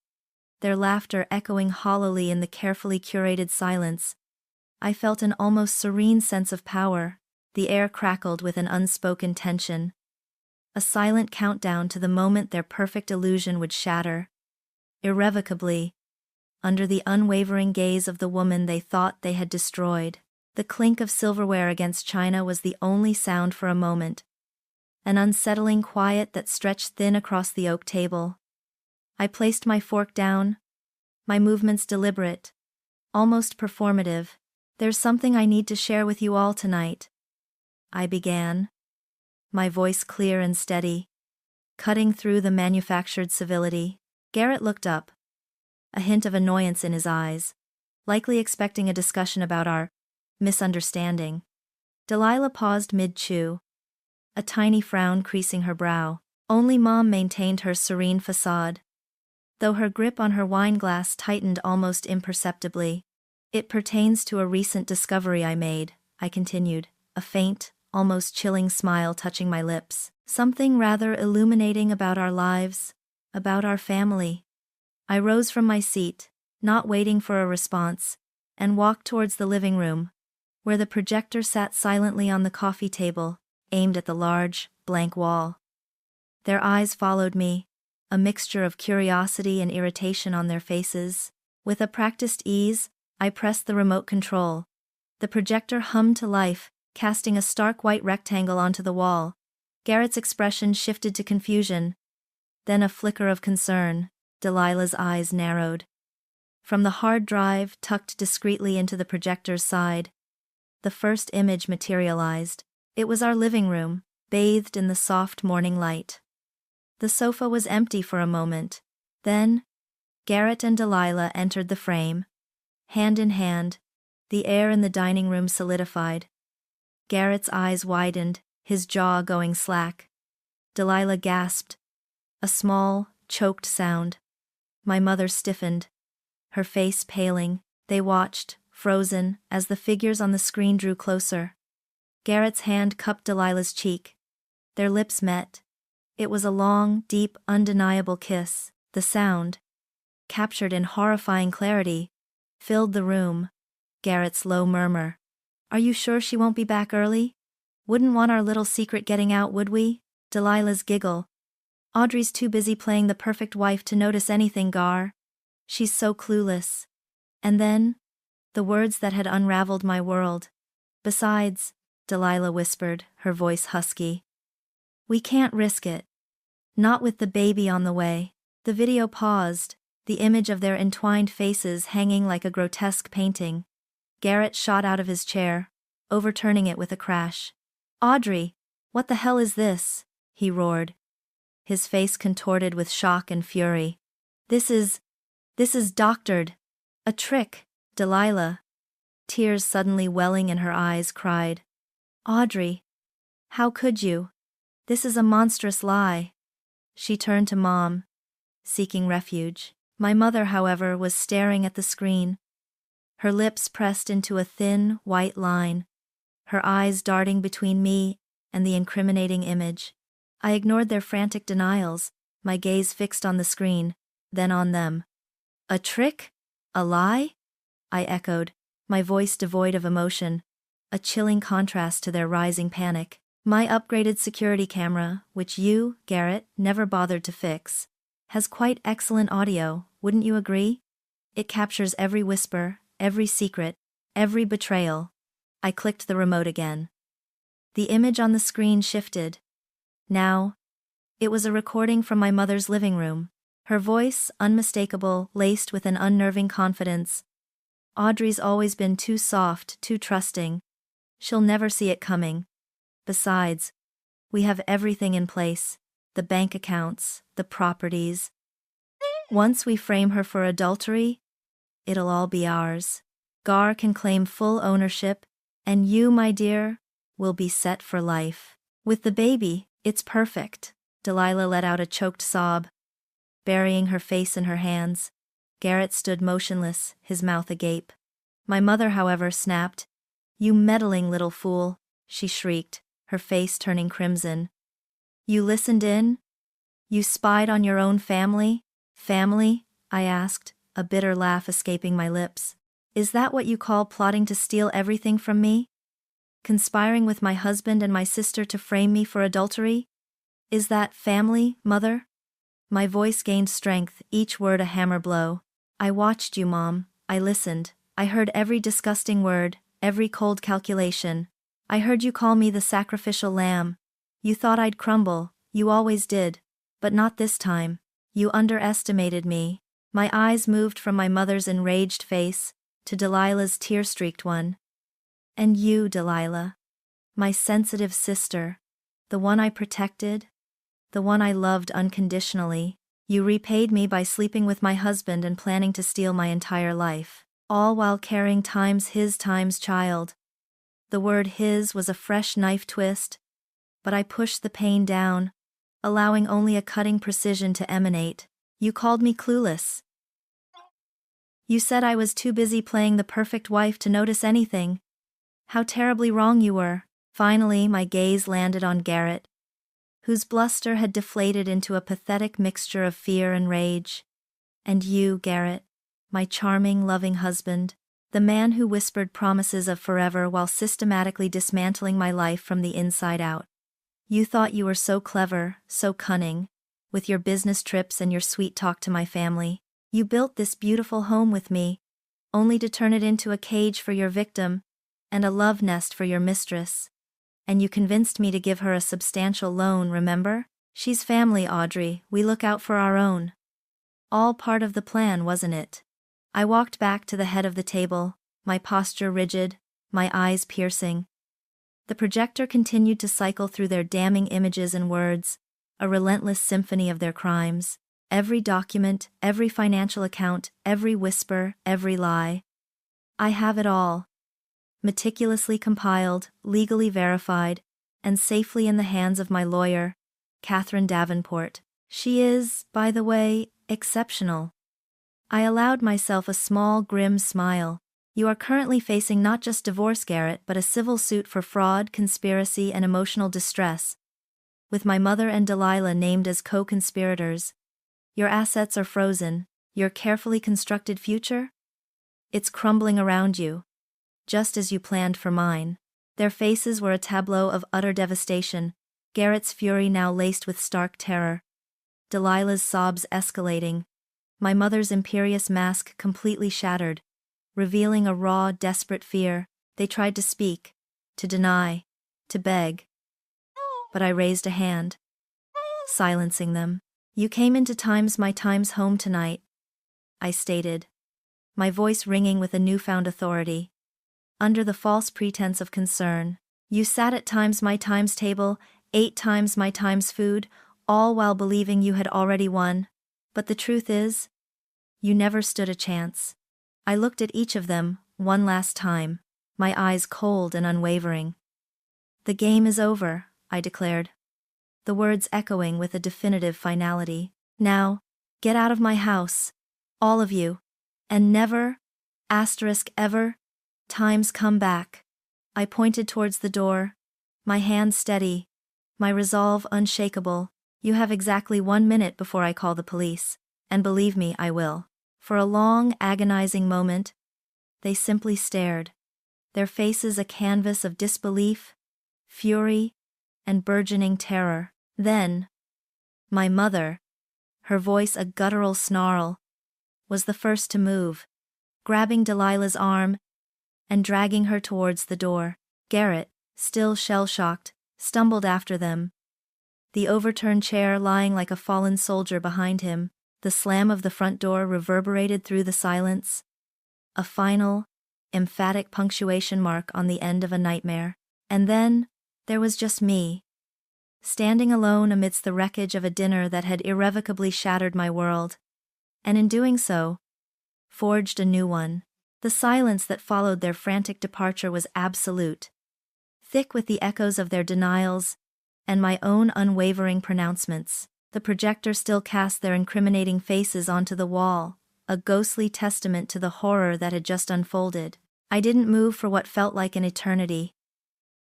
their laughter echoing hollowly in the carefully curated silence, I felt an almost serene sense of power. The air crackled with an unspoken tension. A silent countdown to the moment their perfect illusion would shatter. Irrevocably, under the unwavering gaze of the woman they thought they had destroyed. The clink of silverware against china was the only sound for a moment. An unsettling quiet that stretched thin across the oak table. I placed my fork down, my movements deliberate, almost performative. "There's something I need to share with you all tonight," I began, my voice clear and steady, cutting through the manufactured civility. Garrett looked up, a hint of annoyance in his eyes, likely expecting a discussion about our misunderstanding. Delilah paused mid-chew, a tiny frown creasing her brow. Only Mom maintained her serene facade, though her grip on her wineglass tightened almost imperceptibly. "It pertains to a recent discovery I made," I continued, a faint, almost chilling smile touching my lips. "Something rather illuminating about our lives, about our family." I rose from my seat, not waiting for a response, and walked towards the living room, where the projector sat silently on the coffee table, aimed at the large, blank wall. Their eyes followed me, a mixture of curiosity and irritation on their faces. With a practiced ease, I pressed the remote control. The projector hummed to life, casting a stark white rectangle onto the wall. Garrett's expression shifted to confusion, then a flicker of concern. Delilah's eyes narrowed. From the hard drive tucked discreetly into the projector's side, the first image materialized. It was our living room, bathed in the soft morning light. The sofa was empty for a moment. Then, Garrett and Delilah entered the frame. Hand in hand, the air in the dining room solidified. Garrett's eyes widened, his jaw going slack. Delilah gasped, a small, choked sound. My mother stiffened, her face paling. They watched, frozen, as the figures on the screen drew closer. Garrett's hand cupped Delilah's cheek. Their lips met. It was a long, deep, undeniable kiss. The sound, captured in horrifying clarity, filled the room. Garrett's low murmur. "Are you sure she won't be back early? Wouldn't want our little secret getting out, would we?" Delilah's giggle. "Audrey's too busy playing the perfect wife to notice anything, Gar. She's so clueless." And then, the words that had unraveled my world. "Besides," Delilah whispered, her voice husky, "we can't risk it. Not with the baby on the way." The video paused, the image of their entwined faces hanging like a grotesque painting. Garrett shot out of his chair, overturning it with a crash. "Audrey, what the hell is this?" he roared, his face contorted with shock and fury. This is doctored. A trick." Delilah, tears suddenly welling in her eyes, cried, "Audrey, how could you? This is a monstrous lie." She turned to Mom, seeking refuge. My mother, however, was staring at the screen, her lips pressed into a thin, white line, her eyes darting between me and the incriminating image. I ignored their frantic denials, my gaze fixed on the screen, then on them. "A trick? A lie?" I echoed, my voice devoid of emotion, a chilling contrast to their rising panic. "My upgraded security camera, which you, Garrett, never bothered to fix, has quite excellent audio, wouldn't you agree? It captures every whisper, every secret, every betrayal." I clicked the remote again. The image on the screen shifted. Now, it was a recording from my mother's living room. Her voice, unmistakable, laced with an unnerving confidence. "Audrey's always been too soft, too trusting. She'll never see it coming. Besides, we have everything in place, the bank accounts, the properties. Once we frame her for adultery, it'll all be ours. Gar can claim full ownership, and you, my dear, will be set for life. With the baby, it's perfect. Delilah let out a choked sob. Burying her face in her hands, Garrett stood motionless, his mouth agape. My mother, however, snapped. "You meddling little fool," she shrieked, her face turning crimson. "You listened in? You spied on your own family?" "Family?" I asked, a bitter laugh escaping my lips. "Is that what you call plotting to steal everything from me? Conspiring with my husband and my sister to frame me for adultery? Is that family, Mother?" My voice gained strength, each word a hammer blow. "I watched you, Mom. I listened. I heard every disgusting word, every cold calculation. I heard you call me the sacrificial lamb. You thought I'd crumble, you always did. But not this time. You underestimated me." My eyes moved from my mother's enraged face to Delilah's tear-streaked one. "And you, Delilah. My sensitive sister. The one I protected. The one I loved unconditionally. You repaid me by sleeping with my husband and planning to steal my entire life. All while carrying his child." The word "his" was a fresh knife twist, but I pushed the pain down, allowing only a cutting precision to emanate. "You called me clueless. You said I was too busy playing the perfect wife to notice anything. How terribly wrong you were." Finally, my gaze landed on Garrett, whose bluster had deflated into a pathetic mixture of fear and rage. "And you, Garrett, my charming, loving husband, the man who whispered promises of forever while systematically dismantling my life from the inside out. You thought you were so clever, so cunning, with your business trips and your sweet talk to my family. You built this beautiful home with me, only to turn it into a cage for your victim, and a love nest for your mistress. And you convinced me to give her a substantial loan, remember? She's family, Audrey, we look out for our own. All part of the plan, wasn't it?" I walked back to the head of the table, my posture rigid, my eyes piercing. The projector continued to cycle through their damning images and words, a relentless symphony of their crimes. Every document, every financial account, every whisper, every lie. I have it all. Meticulously compiled, legally verified, and safely in the hands of my lawyer, Catherine Davenport. She is, by the way, exceptional. I allowed myself a small, grim smile. "You are currently facing not just divorce, Garrett, but a civil suit for fraud, conspiracy, and emotional distress. With my mother and Delilah named as co-conspirators. Your assets are frozen. Your carefully constructed future? It's crumbling around you. Just as you planned for mine." Their faces were a tableau of utter devastation, Garrett's fury now laced with stark terror. Delilah's sobs escalating. My mother's imperious mask completely shattered, revealing a raw, desperate fear. They tried to speak, to deny, to beg. But I raised a hand, silencing them. "You came into my home tonight," I stated, my voice ringing with a newfound authority. "Under the false pretense of concern. You sat at my table, ate my food, all while believing you had already won. But the truth is, you never stood a chance." I looked at each of them, one last time, my eyes cold and unwavering. "The game is over," I declared, the words echoing with a definitive finality. "Now, get out of my house, all of you, and never, ever, come back." I pointed towards the door, my hand steady, my resolve unshakable. "You have exactly 1 minute before I call the police, and believe me, I will." For a long, agonizing moment, they simply stared, their faces a canvas of disbelief, fury, and burgeoning terror. Then, my mother, her voice a guttural snarl, was the first to move, grabbing Delilah's arm and dragging her towards the door. Garrett, still shell-shocked, stumbled after them, the overturned chair lying like a fallen soldier behind him. The slam of the front door reverberated through the silence, a final, emphatic punctuation mark on the end of a nightmare. And then, there was just me, standing alone amidst the wreckage of a dinner that had irrevocably shattered my world. and in doing so, forged a new one. The silence that followed their frantic departure was absolute, thick with the echoes of their denials and my own unwavering pronouncements. The projector still cast their incriminating faces onto the wall, a ghostly testament to the horror that had just unfolded. I didn't move for what felt like an eternity,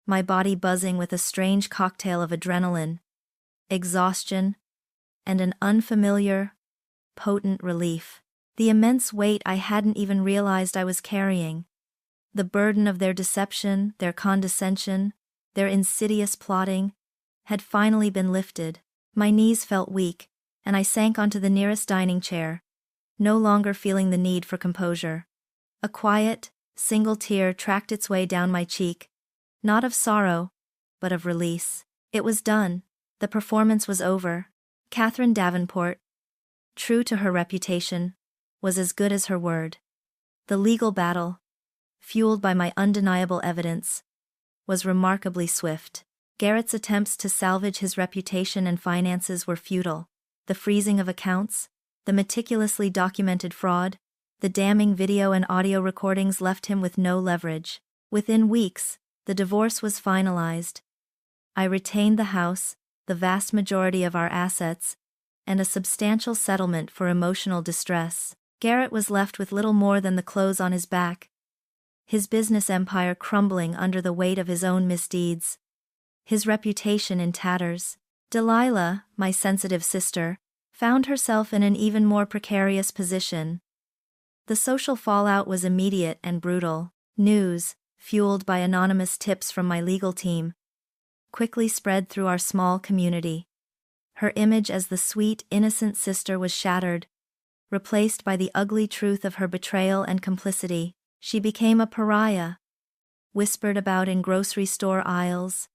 my body buzzing with a strange cocktail of adrenaline, exhaustion, and an unfamiliar, potent relief. The immense weight I hadn't even realized I was carrying, the burden of their deception, their condescension, their insidious plotting, had finally been lifted. My knees felt weak, and I sank onto the nearest dining chair, no longer feeling the need for composure. A quiet, single tear tracked its way down my cheek, not of sorrow, but of release. It was done. The performance was over. Catherine Davenport, true to her reputation, was as good as her word. The legal battle, fueled by my undeniable evidence, was remarkably swift. Garrett's attempts to salvage his reputation and finances were futile. The freezing of accounts, the meticulously documented fraud, the damning video and audio recordings left him with no leverage. Within weeks, the divorce was finalized. I retained the house, the vast majority of our assets, and a substantial settlement for emotional distress. Garrett was left with little more than the clothes on his back, his business empire crumbling under the weight of his own misdeeds, his reputation in tatters. Delilah, my sensitive sister, found herself in an even more precarious position. The social fallout was immediate and brutal. News, fueled by anonymous tips from my legal team, quickly spread through our small community. Her image as the sweet, innocent sister was shattered, replaced by the ugly truth of her betrayal and complicity. She became a pariah, whispered about in grocery store aisles,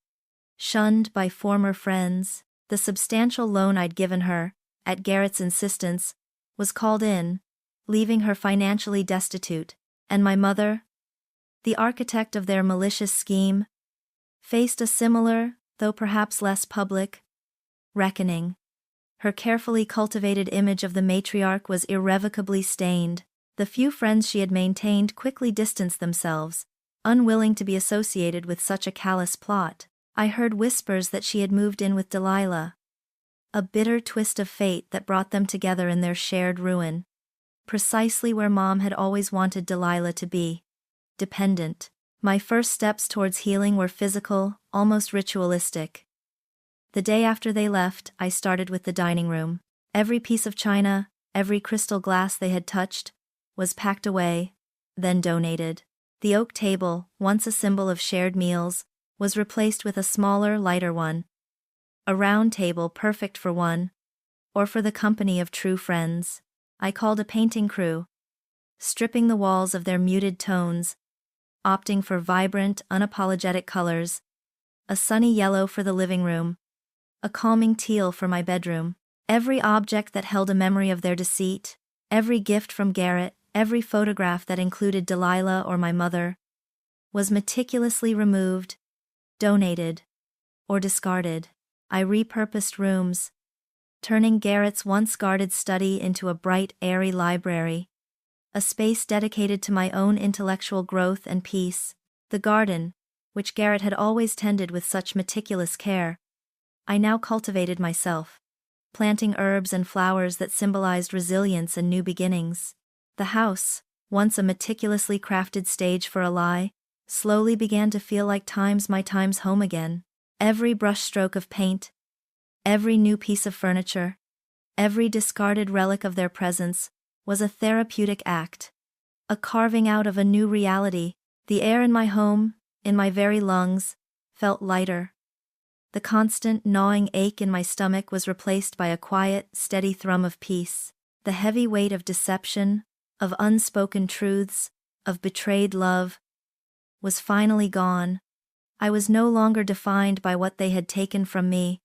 shunned by former friends. The substantial loan I'd given her, at Garrett's insistence, was called in, leaving her financially destitute, and my mother, the architect of their malicious scheme, faced a similar, though perhaps less public, reckoning. Her carefully cultivated image of the matriarch was irrevocably stained. The few friends she had maintained quickly distanced themselves, unwilling to be associated with such a callous plot. I heard whispers that she had moved in with Delilah, a bitter twist of fate that brought them together in their shared ruin, precisely where Mom had always wanted Delilah to be, dependent. My first steps towards healing were physical, almost ritualistic. The day after they left, I started with the dining room. Every piece of china, every crystal glass they had touched, was packed away, then donated. The oak table, once a symbol of shared meals, was replaced with a smaller, lighter one. A round table perfect for one, or for the company of true friends. I called a painting crew, stripping the walls of their muted tones, opting for vibrant, unapologetic colors, a sunny yellow for the living room, a calming teal for my bedroom. Every object that held a memory of their deceit, every gift from Garrett, every photograph that included Delilah or my mother, was meticulously removed, donated, or discarded. I repurposed rooms, turning Garrett's once guarded study into a bright, airy library, a space dedicated to my own intellectual growth and peace. The garden, which Garrett had always tended with such meticulous care, I now cultivated myself, planting herbs and flowers that symbolized resilience and new beginnings. The house, once a meticulously crafted stage for a lie, slowly began to feel like my time's home again. Every brushstroke of paint, every new piece of furniture, every discarded relic of their presence, was a therapeutic act, a carving out of a new reality. The air in my home, in my very lungs, felt lighter. The constant, gnawing ache in my stomach was replaced by a quiet, steady thrum of peace. The heavy weight of deception, of unspoken truths, of betrayed love, was finally gone. I was no longer defined by what they had taken from me,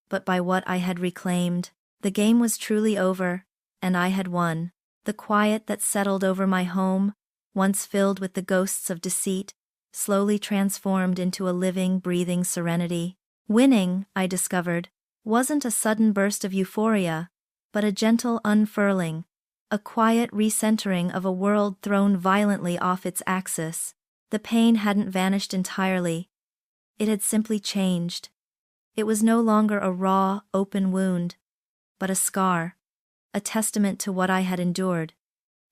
but by what I had reclaimed. The game was truly over, and I had won. The quiet that settled over my home, once filled with the ghosts of deceit, slowly transformed into a living, breathing serenity. Winning, I discovered, wasn't a sudden burst of euphoria, but a gentle unfurling, A quiet recentering of a world thrown violently off its axis. The pain hadn't vanished entirely. It had simply changed. It was no longer a raw, open wound, but a scar, a testament to what I had endured,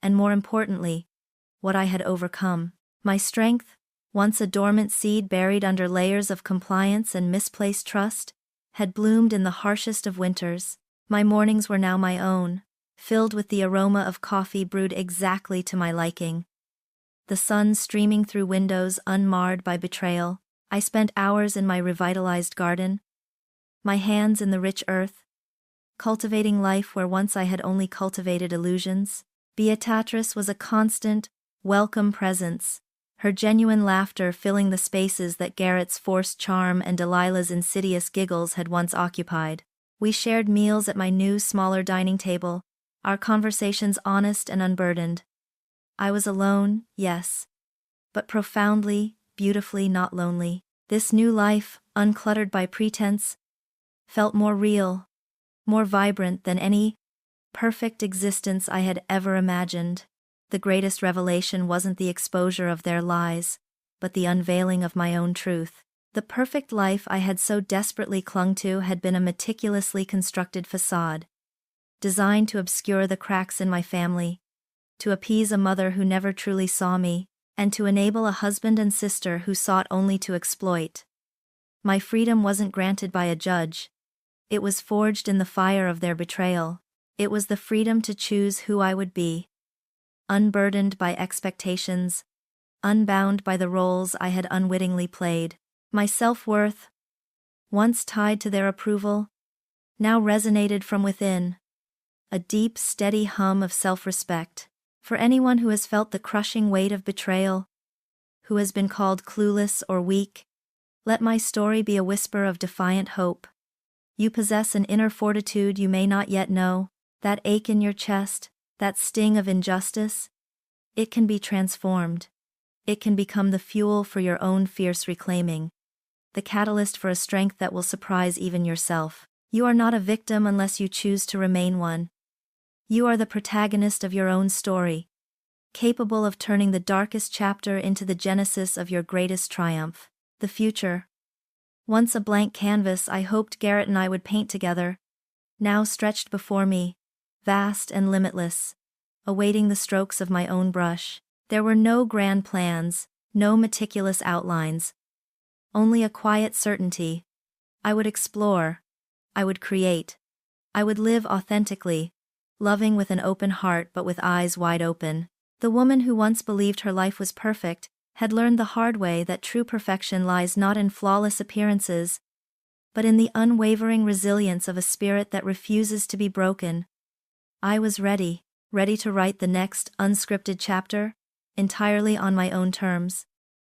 and more importantly, what I had overcome. My strength, once a dormant seed buried under layers of compliance and misplaced trust, had bloomed in the harshest of winters. My mornings were now my own, filled with the aroma of coffee brewed exactly to my liking. The sun streaming through windows unmarred by betrayal. I spent hours in my revitalized garden, my hands in the rich earth, cultivating life where once I had only cultivated illusions. Beatrice was a constant, welcome presence, her genuine laughter filling the spaces that Garrett's forced charm and Delilah's insidious giggles had once occupied. We shared meals at my new, smaller dining table, our conversations honest and unburdened. I was alone, yes, but profoundly, beautifully not lonely. This new life, uncluttered by pretense, felt more real, more vibrant than any perfect existence I had ever imagined. The greatest revelation wasn't the exposure of their lies, but the unveiling of my own truth. The perfect life I had so desperately clung to had been a meticulously constructed facade, designed to obscure the cracks in my family, to appease a mother who never truly saw me, and to enable a husband and sister who sought only to exploit. My freedom wasn't granted by a judge. It was forged in the fire of their betrayal. It was the freedom to choose who I would be, unburdened by expectations, unbound by the roles I had unwittingly played. My self-worth, once tied to their approval, now resonated from within, a deep, steady hum of self-respect. For anyone who has felt the crushing weight of betrayal, who has been called clueless or weak, let my story be a whisper of defiant hope. You possess an inner fortitude you may not yet know, that ache in your chest, that sting of injustice. It can be transformed. It can become the fuel for your own fierce reclaiming, the catalyst for a strength that will surprise even yourself. You are not a victim unless you choose to remain one. You are the protagonist of your own story, capable of turning the darkest chapter into the genesis of your greatest triumph. The future, once a blank canvas I hoped Garrett and I would paint together, now stretched before me, vast and limitless, awaiting the strokes of my own brush. There were no grand plans, no meticulous outlines, only a quiet certainty. I would explore, I would create, I would live authentically, loving with an open heart but with eyes wide open. The woman who once believed her life was perfect had learned the hard way that true perfection lies not in flawless appearances, but in the unwavering resilience of a spirit that refuses to be broken. I was ready to write the next unscripted chapter, entirely on my own terms.